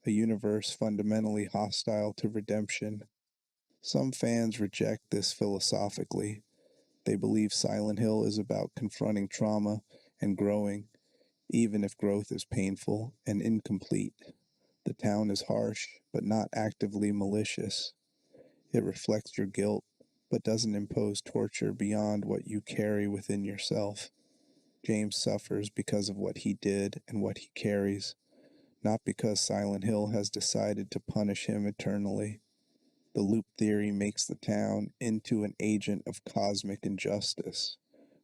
Speaker 1: a universe fundamentally hostile to redemption. Some fans reject this philosophically. They believe Silent Hill is about confronting trauma and growing, even if growth is painful and incomplete. The town is harsh, but not actively malicious. It reflects your guilt, but doesn't impose torture beyond what you carry within yourself. James suffers because of what he did and what he carries, not because Silent Hill has decided to punish him eternally. The loop theory makes the town into an agent of cosmic injustice,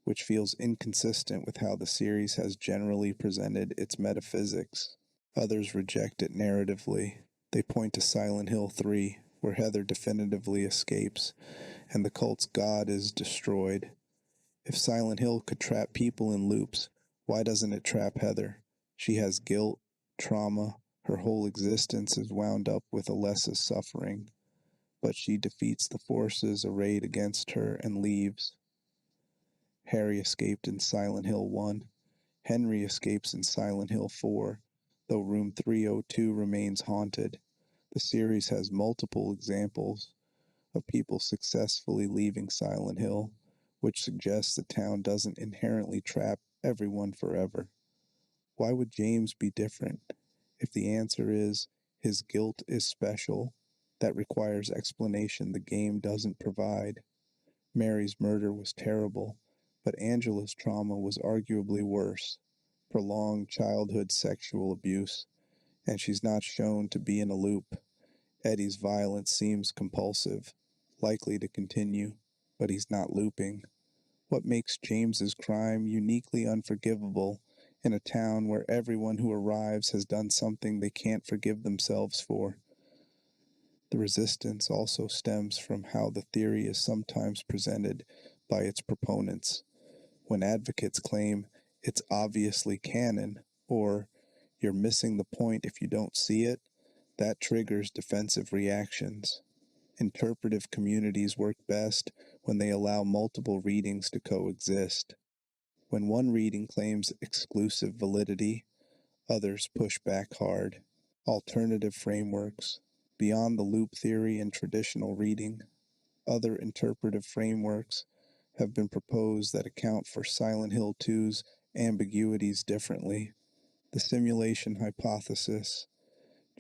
Speaker 1: which feels inconsistent with how the series has generally presented its metaphysics. Others reject it narratively. They point to Silent Hill 3, where Heather definitively escapes, and the cult's god is destroyed. If Silent Hill could trap people in loops, why doesn't it trap Heather? She has guilt, trauma, her whole existence is wound up with Alessa's suffering, but she defeats the forces arrayed against her and leaves. Harry escaped in Silent Hill 1. Henry escapes in Silent Hill 4, though Room 302 remains haunted. The series has multiple examples of people successfully leaving Silent Hill, which suggests the town doesn't inherently trap everyone forever. Why would James be different? If the answer is his guilt is special, that requires explanation the game doesn't provide. Mary's murder was terrible, but Angela's trauma was arguably worse. Prolonged childhood sexual abuse, and she's not shown to be in a loop. Eddie's violence seems compulsive, likely to continue, but he's not looping. What makes James's crime uniquely unforgivable in a town where everyone who arrives has done something they can't forgive themselves for? The resistance also stems from how the theory is sometimes presented by its proponents. When advocates claim it's obviously canon, or you're missing the point if you don't see it, that triggers defensive reactions. Interpretive communities work best when they allow multiple readings to coexist. When one reading claims exclusive validity, others push back hard. Alternative frameworks. Beyond the loop theory and traditional reading, other interpretive frameworks have been proposed that account for Silent Hill 2's ambiguities differently. The simulation hypothesis.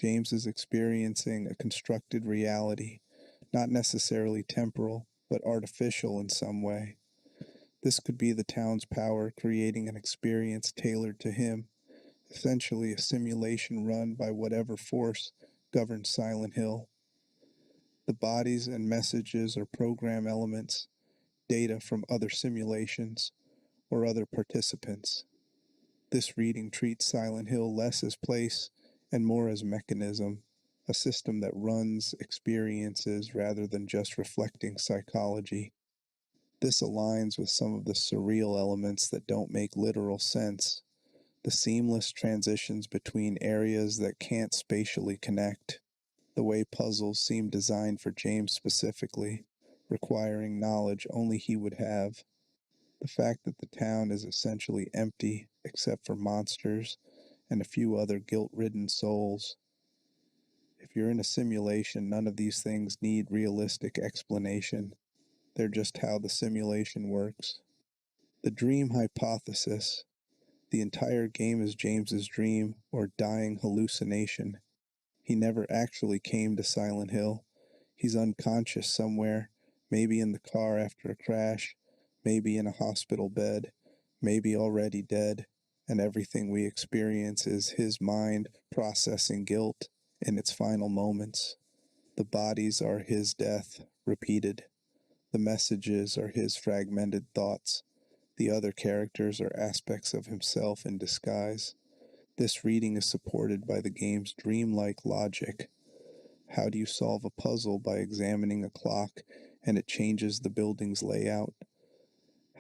Speaker 1: James is experiencing a constructed reality, not necessarily temporal, but artificial in some way. This could be the town's power creating an experience tailored to him, essentially a simulation run by whatever force governs Silent Hill. The bodies and messages are program elements, data from other simulations, or other participants. This reading treats Silent Hill less as place and more as mechanism, a system that runs experiences rather than just reflecting psychology. This aligns with some of the surreal elements that don't make literal sense, the seamless transitions between areas that can't spatially connect. The way puzzles seem designed for James specifically, requiring knowledge only he would have. The fact that the town is essentially empty except for monsters and a few other guilt-ridden souls. If you're in a simulation, none of these things need realistic explanation. They're just how the simulation works. The dream hypothesis. The entire game is James's dream or dying hallucination. He never actually came to Silent Hill. He's unconscious somewhere, maybe in the car after a crash, maybe in a hospital bed, maybe already dead, and everything we experience is his mind processing guilt in its final moments. The bodies are his death, repeated. The messages are his fragmented thoughts. The other characters are aspects of himself in disguise. This reading is supported by the game's dreamlike logic. How do you solve a puzzle by examining a clock and it changes the building's layout?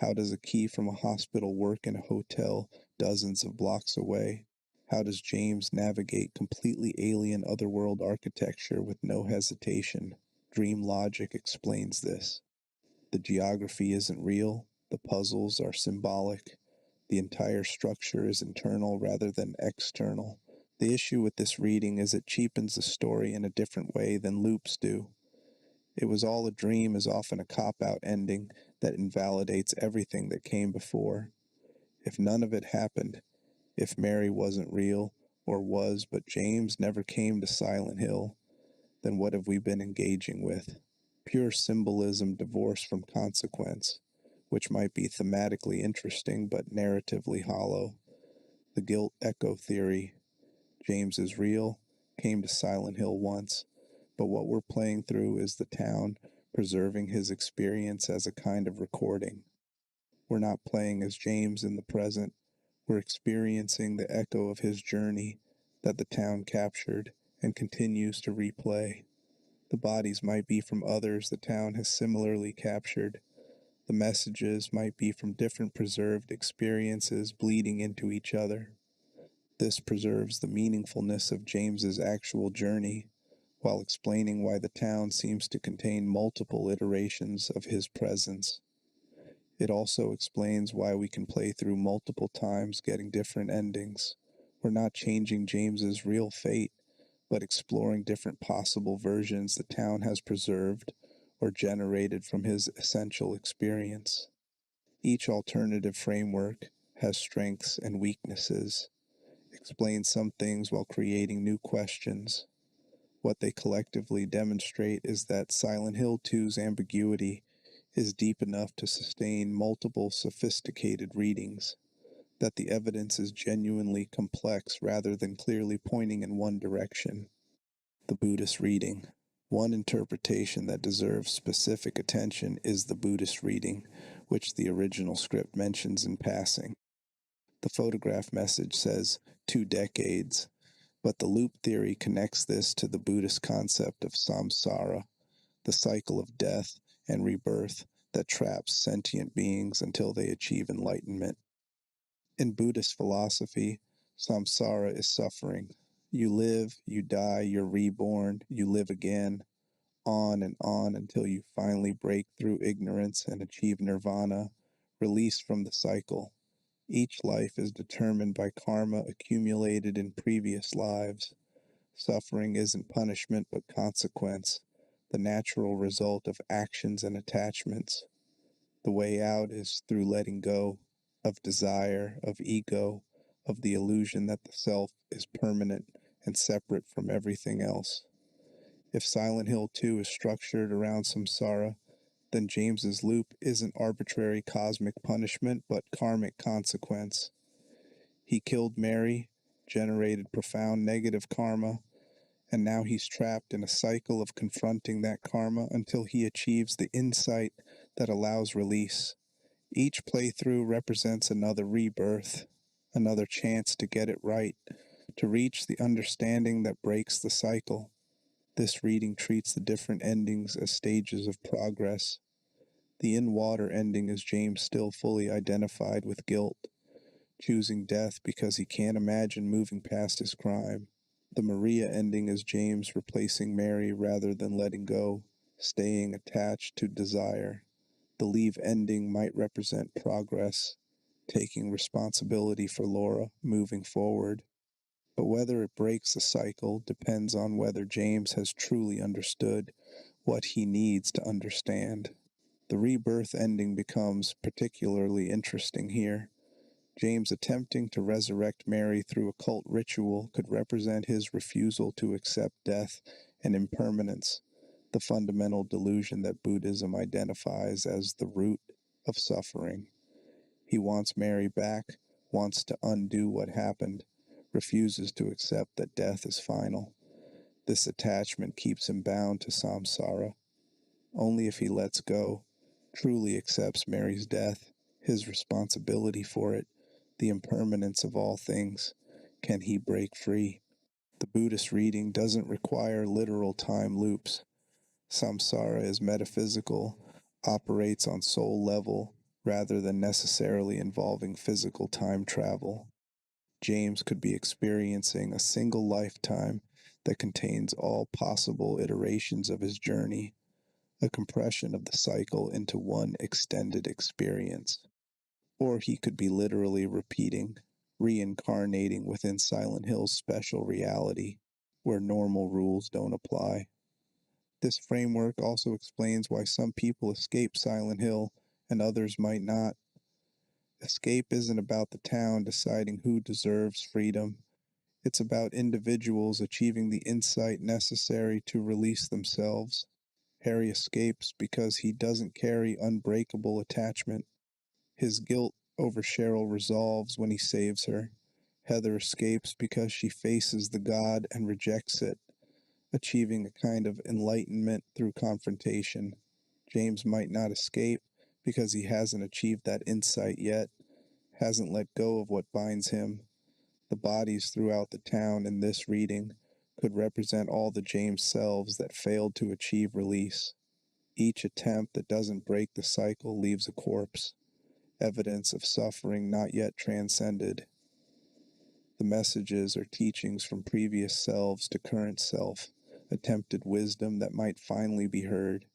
Speaker 1: How does a key from a hospital work in a hotel dozens of blocks away? How does James navigate completely alien otherworld architecture with no hesitation? Dream logic explains this. The geography isn't real, the puzzles are symbolic. The entire structure is internal rather than external. The issue with this reading is it cheapens the story in a different way than loops do. It was all a dream is often a cop-out ending that invalidates everything that came before. If none of it happened, if Mary wasn't real, or was, but James never came to Silent Hill, then what have we been engaging with? Pure symbolism divorced from consequence, which might be thematically interesting but narratively hollow. The guilt echo theory. James is real, came to Silent Hill once, but what we're playing through is the town preserving his experience as a kind of recording. We're not playing as James in the present, we're experiencing the echo of his journey that the town captured and continues to replay. The bodies might be from others the town has similarly captured. The messages might be from different preserved experiences bleeding into each other. This preserves the meaningfulness of James's actual journey, while explaining why the town seems to contain multiple iterations of his presence. It also explains why we can play through multiple times getting different endings. We're not changing James's real fate, but exploring different possible versions the town has preserved or generated from his essential experience. Each alternative framework has strengths and weaknesses, explains some things while creating new questions. What they collectively demonstrate is that Silent Hill 2's ambiguity is deep enough to sustain multiple sophisticated readings, that the evidence is genuinely complex rather than clearly pointing in one direction. The Buddhist reading. One interpretation that deserves specific attention is the Buddhist reading, which the original script mentions in passing. The photograph message says 2 decades, but the loop theory connects this to the Buddhist concept of samsara, the cycle of death and rebirth that traps sentient beings until they achieve enlightenment. In Buddhist philosophy, samsara is suffering. You live, you die, you're reborn, you live again, on and on until you finally break through ignorance and achieve nirvana, release from the cycle. Each life is determined by karma accumulated in previous lives. Suffering isn't punishment but consequence, the natural result of actions and attachments. The way out is through letting go of desire, of ego, of the illusion that the self is permanent and separate from everything else. If Silent Hill 2 is structured around samsara, then James's loop isn't arbitrary cosmic punishment but karmic consequence. He killed Mary, generated profound negative karma, and now he's trapped in a cycle of confronting that karma until he achieves the insight that allows release. Each playthrough represents another rebirth, another chance to get it right, to reach the understanding that breaks the cycle. This reading treats the different endings as stages of progress. The in-water ending is James still fully identified with guilt, choosing death because he can't imagine moving past his crime. The Maria ending is James replacing Mary rather than letting go, staying attached to desire. The leave ending might represent progress, taking responsibility for Laura, moving forward. But whether it breaks the cycle depends on whether James has truly understood what he needs to understand. The rebirth ending becomes particularly interesting here. James attempting to resurrect Mary through occult ritual could represent his refusal to accept death and impermanence, the fundamental delusion that Buddhism identifies as the root of suffering. He wants Mary back, wants to undo what happened, refuses to accept that death is final. This attachment keeps him bound to samsara. Only if he lets go, truly accepts Mary's death, his responsibility for it, the impermanence of all things, can he break free. The Buddhist reading doesn't require literal time loops. Samsara is metaphysical, operates on soul level, rather than necessarily involving physical time travel. James could be experiencing a single lifetime that contains all possible iterations of his journey, a compression of the cycle into one extended experience. Or he could be literally repeating, reincarnating within Silent Hill's special reality, where normal rules don't apply. This framework also explains why some people escape Silent Hill and others might not. Escape isn't about the town deciding who deserves freedom. It's about individuals achieving the insight necessary to release themselves. Harry escapes because he doesn't carry unbreakable attachment. His guilt over Cheryl resolves when he saves her. Heather escapes because she faces the God and rejects it, achieving a kind of enlightenment through confrontation. James might not escape because he hasn't achieved that insight yet, hasn't let go of what binds him. The bodies throughout the town in this reading could represent all the James selves that failed to achieve release. Each attempt that doesn't break the cycle leaves a corpse, evidence of suffering not yet transcended. The messages are teachings from previous selves to current self, attempted wisdom that might finally be heard.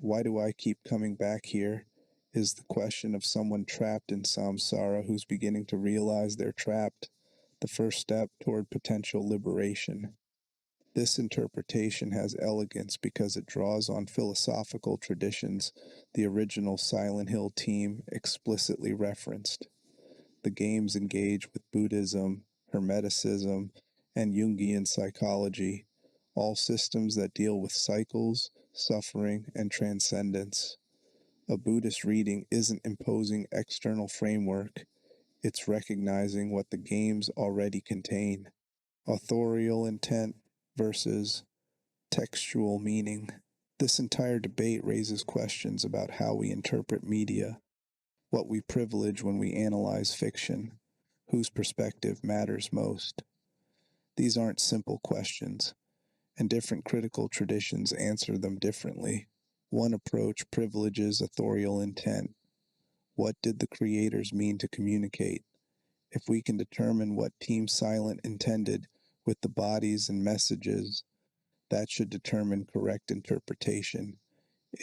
Speaker 1: Why do I keep coming back here? Is the question of someone trapped in samsara who's beginning to realize they're trapped, the first step toward potential liberation. This interpretation has elegance because it draws on philosophical traditions the original Silent Hill team explicitly referenced. The games engage with Buddhism, Hermeticism, and Jungian psychology, all systems that deal with cycles, suffering, and transcendence. A Buddhist reading isn't imposing external framework, it's recognizing what the games already contain. Authorial intent versus textual meaning. This entire debate raises questions about how we interpret media, what we privilege when we analyze fiction, whose perspective matters most. These aren't simple questions, and different critical traditions answer them differently. One approach privileges authorial intent. What did the creators mean to communicate? If we can determine what Team Silent intended with the bodies and messages, that should determine correct interpretation.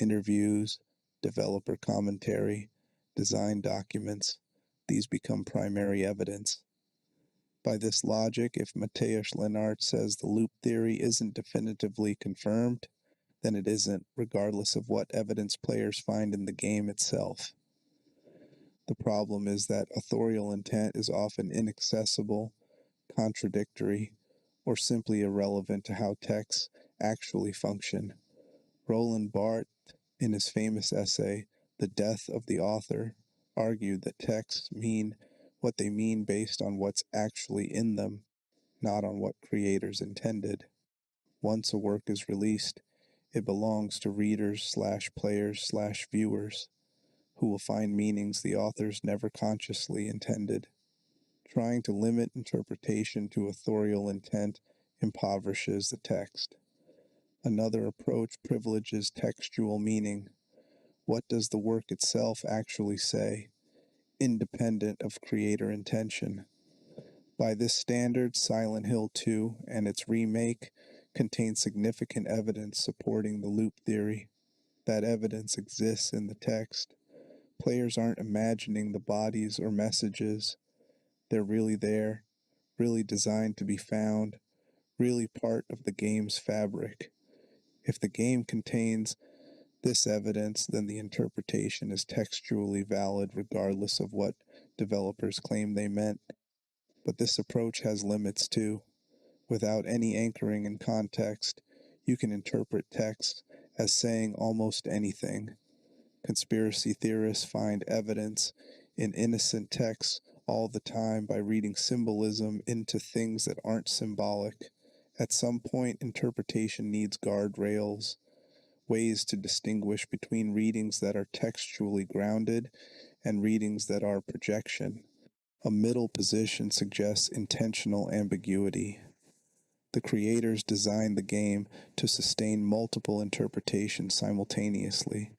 Speaker 1: Interviews, developer commentary, design documents, these become primary evidence. By this logic, if Mateusz Lenart says the loop theory isn't definitively confirmed, then it isn't, regardless of what evidence players find in the game itself. The problem is that authorial intent is often inaccessible, contradictory, or simply irrelevant to how texts actually function. Roland Barthes, in his famous essay, The Death of the Author, argued that texts mean what they mean based on what's actually in them, not on what creators intended. Once a work is released, it belongs to readers/players/viewers, who will find meanings the authors never consciously intended. Trying to limit interpretation to authorial intent impoverishes the text. Another approach privileges textual meaning. What does the work itself actually say, independent of creator intention? By this standard, Silent Hill 2 and its remake contain significant evidence supporting the loop theory. That evidence exists in the text. Players aren't imagining the bodies or messages. They're really there, really designed to be found, really part of the game's fabric. If the game contains this evidence, then the interpretation is textually valid regardless of what developers claim they meant. But this approach has limits too. Without any anchoring in context, you can interpret text as saying almost anything. Conspiracy theorists find evidence in innocent texts all the time by reading symbolism into things that aren't symbolic. At some point, interpretation needs guardrails, ways to distinguish between readings that are textually grounded and readings that are projection. A middle position suggests intentional ambiguity. The creators designed the game to sustain multiple interpretations simultaneously,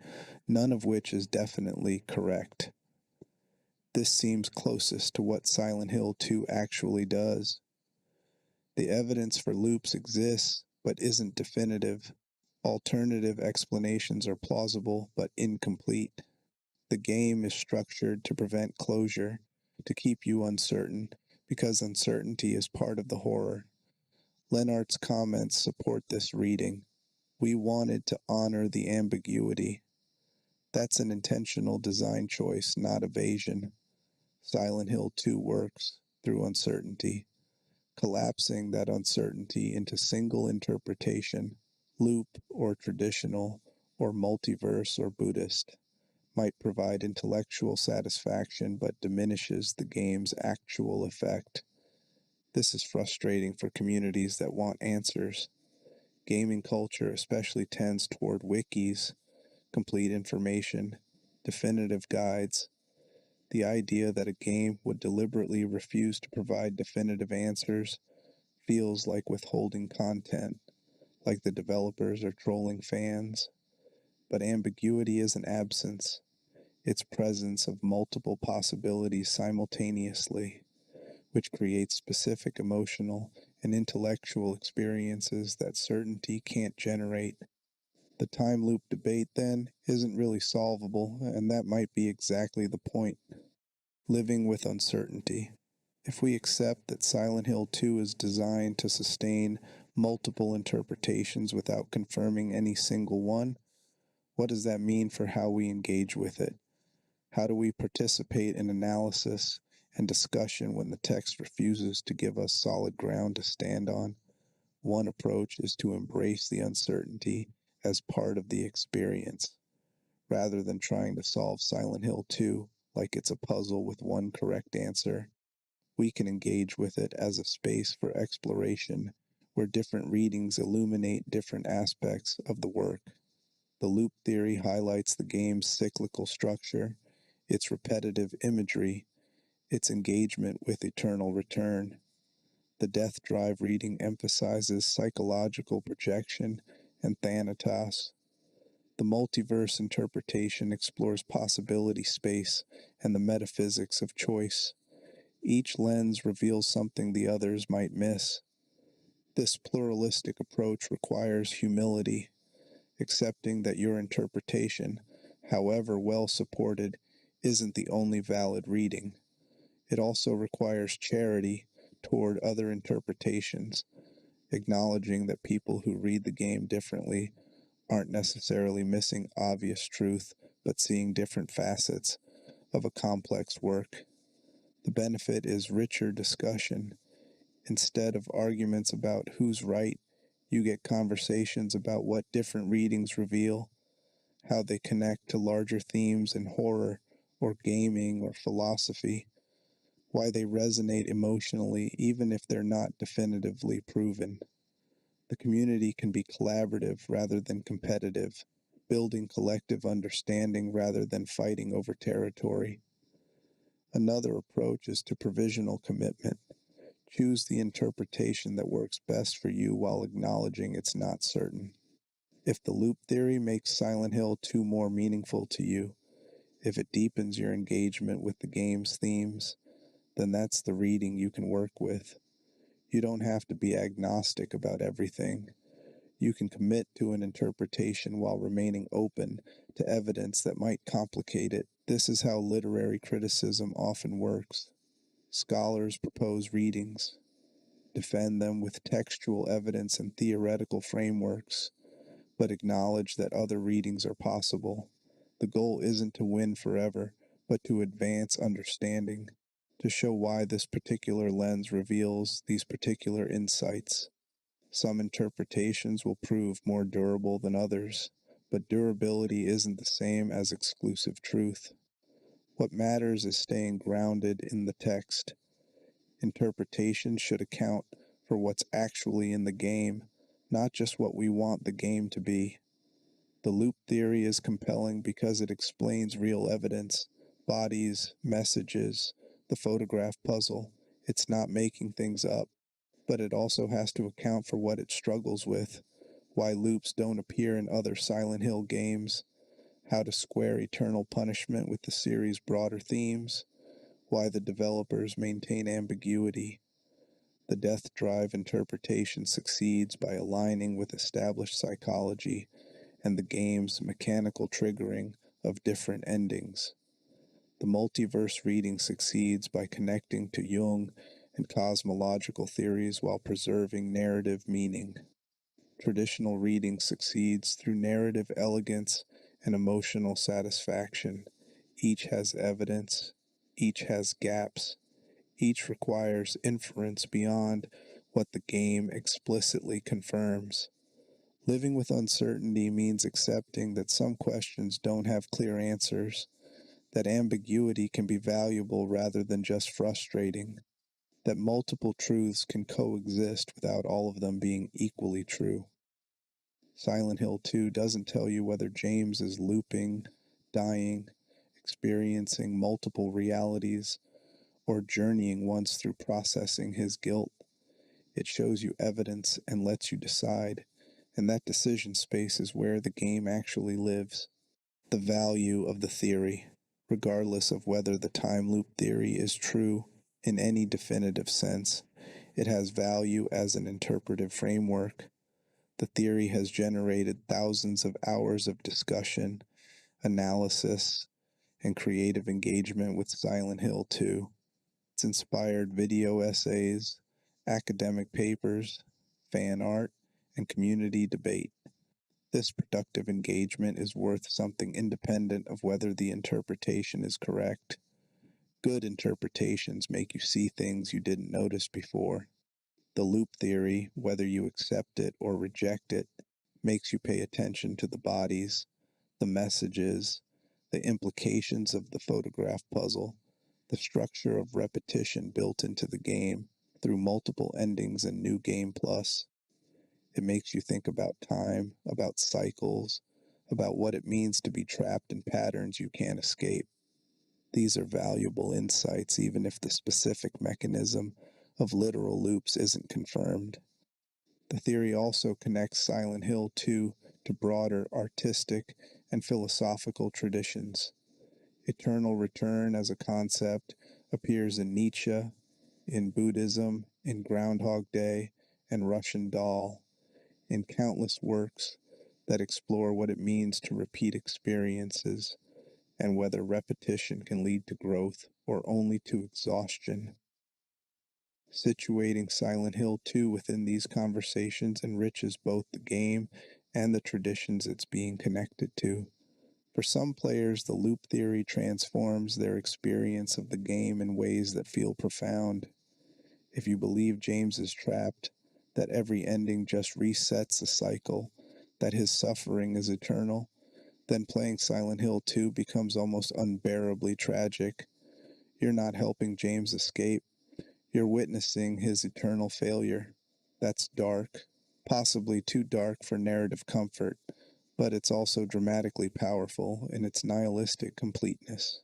Speaker 1: none of which is definitely correct. This seems closest to what Silent Hill 2 actually does. The evidence for loops exists, but isn't definitive. Alternative explanations are plausible, but incomplete. The game is structured to prevent closure, to keep you uncertain, because uncertainty is part of the horror. Lennart's comments support this reading. We wanted to honor the ambiguity. That's an intentional design choice, not evasion. Silent Hill 2 works through uncertainty, collapsing that uncertainty into single interpretation, loop or traditional, or multiverse or Buddhist, might provide intellectual satisfaction but diminishes the game's actual effect. This is frustrating for communities that want answers. Gaming culture especially tends toward wikis, complete information, definitive guides. The idea that a game would deliberately refuse to provide definitive answers feels like withholding content, like the developers are trolling fans. But ambiguity isn't absence, it's presence of multiple possibilities simultaneously, which creates specific emotional and intellectual experiences that certainty can't generate. The time loop debate, then, isn't really solvable, and that might be exactly the point. Living with uncertainty. If we accept that Silent Hill 2 is designed to sustain multiple interpretations without confirming any single one, what does that mean for how we engage with it? How do we participate in analysis and discussion when the text refuses to give us solid ground to stand on? One approach is to embrace the uncertainty as part of the experience, rather than trying to solve Silent Hill 2 like it's a puzzle with one correct answer. We can engage with it as a space for exploration, where different readings illuminate different aspects of the work. The loop theory highlights the game's cyclical structure, its repetitive imagery, its engagement with eternal return. The Death Drive reading emphasizes psychological projection and thanatos. The multiverse interpretation explores possibility space and the metaphysics of choice. Each lens reveals something the others might miss. This pluralistic approach requires humility, accepting that your interpretation, however well supported, isn't the only valid reading. It also requires charity toward other interpretations, acknowledging that people who read the game differently aren't necessarily missing obvious truth, but seeing different facets of a complex work. The benefit is richer discussion. Instead of arguments about who's right, you get conversations about what different readings reveal, how they connect to larger themes in horror or gaming or philosophy, why they resonate emotionally even if they're not definitively proven. The community can be collaborative rather than competitive, building collective understanding rather than fighting over territory. Another approach is to provisional commitment. Choose the interpretation that works best for you while acknowledging it's not certain. If the loop theory makes Silent Hill 2 more meaningful to you, if it deepens your engagement with the game's themes, then that's the reading you can work with. You don't have to be agnostic about everything. You can commit to an interpretation while remaining open to evidence that might complicate it. This is how literary criticism often works. Scholars propose readings, defend them with textual evidence and theoretical frameworks, but acknowledge that other readings are possible. The goal isn't to win forever, but to advance understanding, to show why this particular lens reveals these particular insights. Some interpretations will prove more durable than others, but durability isn't the same as exclusive truth. What matters is staying grounded in the text. Interpretation should account for what's actually in the game, not just what we want the game to be. The loop theory is compelling because it explains real evidence, bodies, messages, the photograph puzzle. It's not making things up, but it also has to account for what it struggles with, why loops don't appear in other Silent Hill games, how to square eternal punishment with the series' broader themes, why the developers maintain ambiguity. The death drive interpretation succeeds by aligning with established psychology and the game's mechanical triggering of different endings. The multiverse reading succeeds by connecting to Jung and cosmological theories while preserving narrative meaning. Traditional reading succeeds through narrative elegance and emotional satisfaction. Each has evidence, each has gaps, each requires inference beyond what the game explicitly confirms. Living with uncertainty means accepting that some questions don't have clear answers, that ambiguity can be valuable rather than just frustrating, that multiple truths can coexist without all of them being equally true. Silent Hill 2 doesn't tell you whether James is looping, dying, experiencing multiple realities, or journeying once through processing his guilt. It shows you evidence and lets you decide, and that decision space is where the game actually lives. The value of the theory, regardless of whether the time loop theory is true in any definitive sense, it has value as an interpretive framework. The theory has generated thousands of hours of discussion, analysis, and creative engagement with Silent Hill 2. It's inspired video essays, academic papers, fan art, and community debate. This productive engagement is worth something independent of whether the interpretation is correct. Good interpretations make you see things you didn't notice before. The loop theory, whether you accept it or reject it, makes you pay attention to the bodies, the messages, the implications of the photograph puzzle, the structure of repetition built into the game through multiple endings and New Game Plus. It makes you think about time, about cycles, about what it means to be trapped in patterns you can't escape. These are valuable insights even if the specific mechanism of literal loops isn't confirmed. The theory also connects Silent Hill 2 to broader artistic and philosophical traditions. Eternal return as a concept appears in Nietzsche, in Buddhism, in Groundhog Day, and Russian Doll, in countless works that explore what it means to repeat experiences and whether repetition can lead to growth or only to exhaustion. Situating Silent Hill 2 within these conversations enriches both the game and the traditions it's being connected to. For some players, the loop theory transforms their experience of the game in ways that feel profound. If you believe James is trapped, that every ending just resets a cycle, that his suffering is eternal, then playing Silent Hill 2 becomes almost unbearably tragic. You're not helping James escape, you're witnessing his eternal failure. That's dark, possibly too dark for narrative comfort, but it's also dramatically powerful in its nihilistic completeness.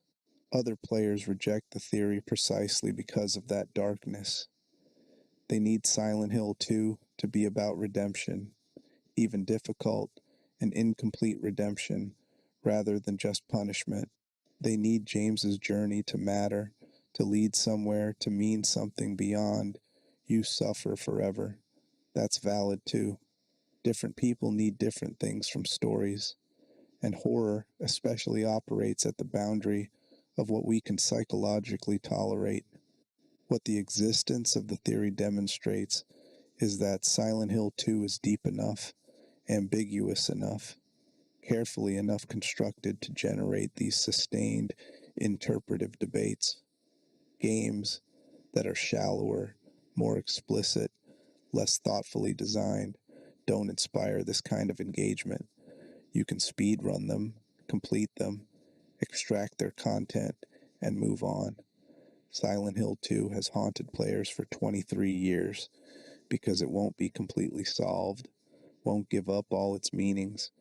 Speaker 1: Other players reject the theory precisely because of that darkness. They need Silent Hill 2 to be about redemption, even difficult and incomplete redemption, rather than just punishment. They need James's journey to matter, to lead somewhere, to mean something beyond "you suffer forever." That's valid too. Different people need different things from stories, and horror especially operates at the boundary of what we can psychologically tolerate. What the existence of the theory demonstrates is that Silent Hill 2 is deep enough, ambiguous enough, carefully enough constructed to generate these sustained interpretive debates. Games that are shallower, more explicit, less thoughtfully designed, don't inspire this kind of engagement. You can speed run them, complete them, extract their content, and move on. Silent Hill 2 has haunted players for 23 years because it won't be completely solved, won't give up all its meanings,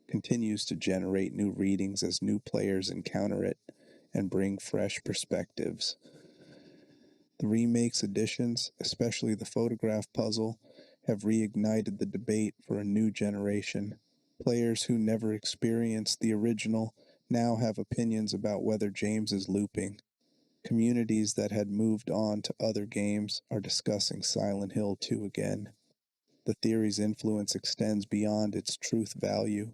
Speaker 1: continues to generate new readings as new players encounter it and bring fresh perspectives. The remake's additions, especially the photograph puzzle, have reignited the debate for a new generation. Players who never experienced the original now have opinions about whether James is looping. Communities that had moved on to other games are discussing Silent Hill 2 again. The theory's influence extends beyond its truth value.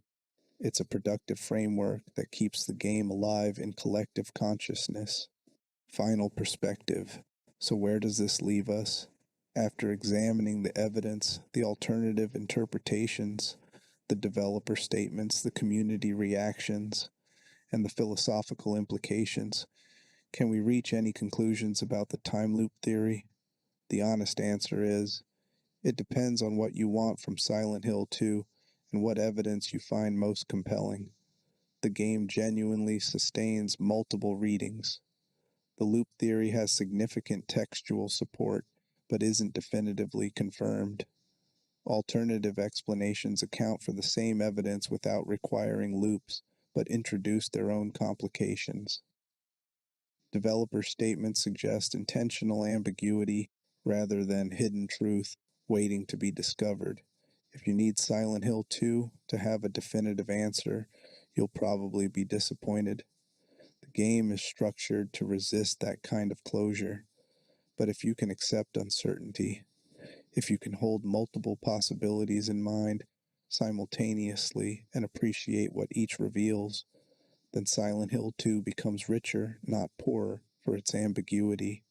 Speaker 1: It's a productive framework that keeps the game alive in collective consciousness. Final perspective. So, where does this leave us? After examining the evidence, the alternative interpretations, the developer statements, the community reactions, and the philosophical implications, can we reach any conclusions about the time loop theory? The honest answer is, it depends on what you want from Silent Hill 2 and what evidence you find most compelling. The game genuinely sustains multiple readings. The loop theory has significant textual support, but isn't definitively confirmed. Alternative explanations account for the same evidence without requiring loops, but introduce their own complications. Developer statements suggest intentional ambiguity rather than hidden truth waiting to be discovered. If you need Silent Hill 2 to have a definitive answer, you'll probably be disappointed. The game is structured to resist that kind of closure, but if you can accept uncertainty, if you can hold multiple possibilities in mind simultaneously and appreciate what each reveals, then Silent Hill 2 becomes richer, not poorer, for its ambiguity.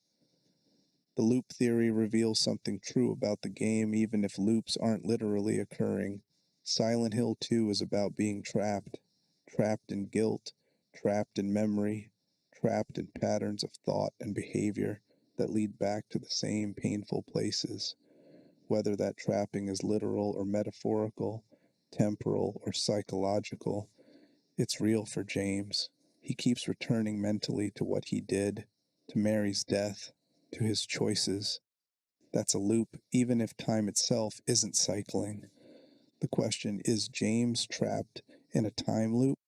Speaker 1: The loop theory reveals something true about the game even if loops aren't literally occurring. Silent Hill 2 is about being trapped, trapped in guilt, trapped in memory, trapped in patterns of thought and behavior that lead back to the same painful places. Whether that trapping is literal or metaphorical, temporal or psychological, it's real for James. He keeps returning mentally to what he did, to Mary's death, to his choices. That's a loop, even if time itself isn't cycling. The question, is James trapped in a time loop,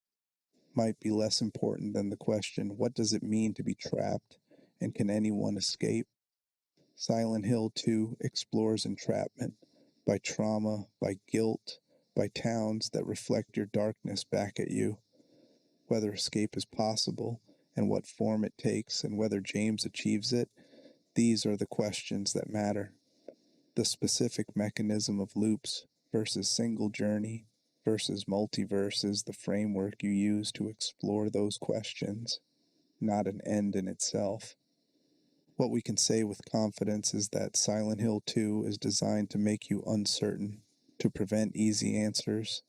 Speaker 1: might be less important than the question, what does it mean to be trapped, and can anyone escape? Silent Hill 2 explores entrapment by trauma, by guilt, by towns that reflect your darkness back at you. Whether escape is possible, and what form it takes, and whether James achieves it, these are the questions that matter. The specific mechanism of loops versus single journey versus multiverse is the framework you use to explore those questions, not an end in itself. What we can say with confidence is that Silent Hill 2 is designed to make you uncertain, to prevent easy answers,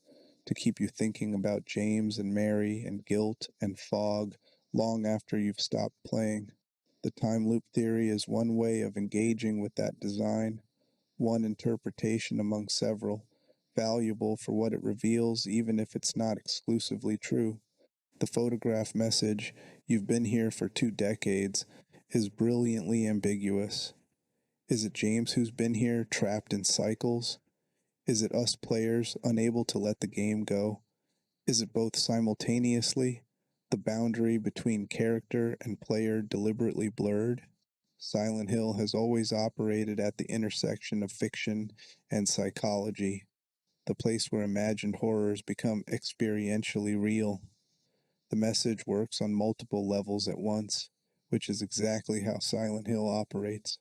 Speaker 1: to keep you thinking about James and Mary and guilt and fog long after you've stopped playing. The time loop theory is one way of engaging with that design, one interpretation among several, valuable for what it reveals even if it's not exclusively true. The photograph message, "You've been here for 2 decades," is brilliantly ambiguous. Is it James who's been here, trapped in cycles? Is it us players, unable to let the game go? Is it both simultaneously, the boundary between character and player deliberately blurred? Silent Hill has always operated at the intersection of fiction and psychology, the place where imagined horrors become experientially real. The message works on multiple levels at once. which is exactly how Silent Hill operates.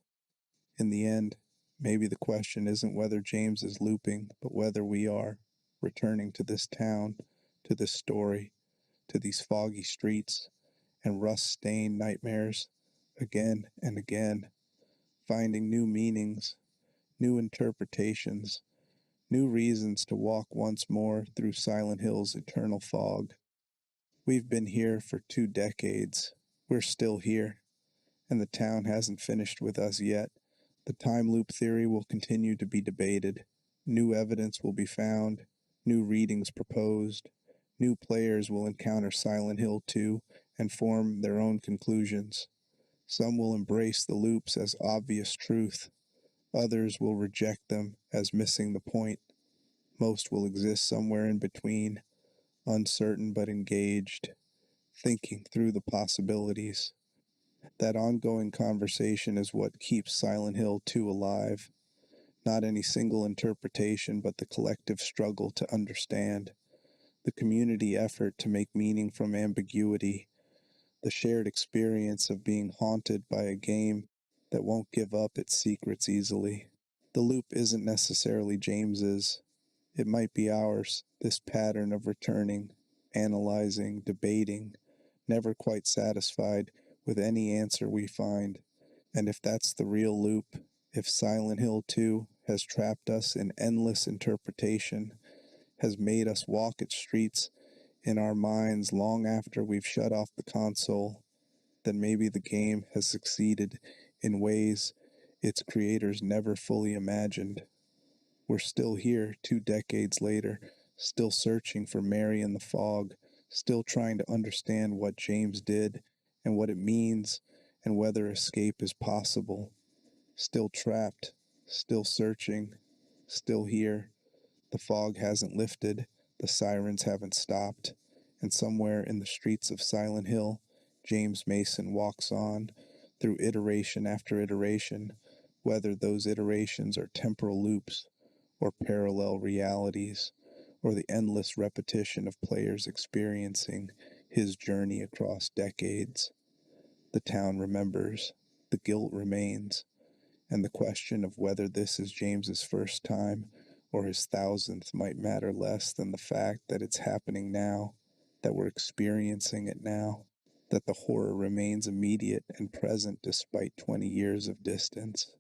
Speaker 1: In the end, maybe the question isn't whether James is looping, but whether we are, returning to this town, to this story, to these foggy streets and rust-stained nightmares, again and again, finding new meanings, new interpretations, new reasons to walk once more through Silent Hill's eternal fog. We've been here for 2 decades. We're still here, and the town hasn't finished with us yet. The time loop theory will continue to be debated. New evidence will be found, new readings proposed. New players will encounter Silent Hill 2 and form their own conclusions. Some will embrace the loops as obvious truth. Others will reject them as missing the point. Most will exist somewhere in between, uncertain but engaged, thinking through the possibilities. That ongoing conversation is what keeps Silent Hill 2 alive. Not any single interpretation, but the collective struggle to understand, the community effort to make meaning from ambiguity, the shared experience of being haunted by a game that won't give up its secrets easily. The loop isn't necessarily James's. It might be ours, this pattern of returning, analyzing, debating, never quite satisfied with any answer we find. And if that's the real loop, if Silent Hill 2 has trapped us in endless interpretation, has made us walk its streets in our minds long after we've shut off the console, then maybe the game has succeeded in ways its creators never fully imagined. We're still here 2 decades later, still searching for Mary in the fog, still trying to understand what James did and what it means and whether escape is possible. Still trapped, still searching, still here. The fog hasn't lifted, the sirens haven't stopped, and somewhere in the streets of Silent Hill, James Mason walks on, through iteration after iteration, whether those iterations are temporal loops, or parallel realities, or the endless repetition of players experiencing his journey across decades. The town remembers, the guilt remains, and the question of whether this is James's first time or his thousandth might matter less than the fact that it's happening now, that we're experiencing it now, that the horror remains immediate and present despite 20 years of distance.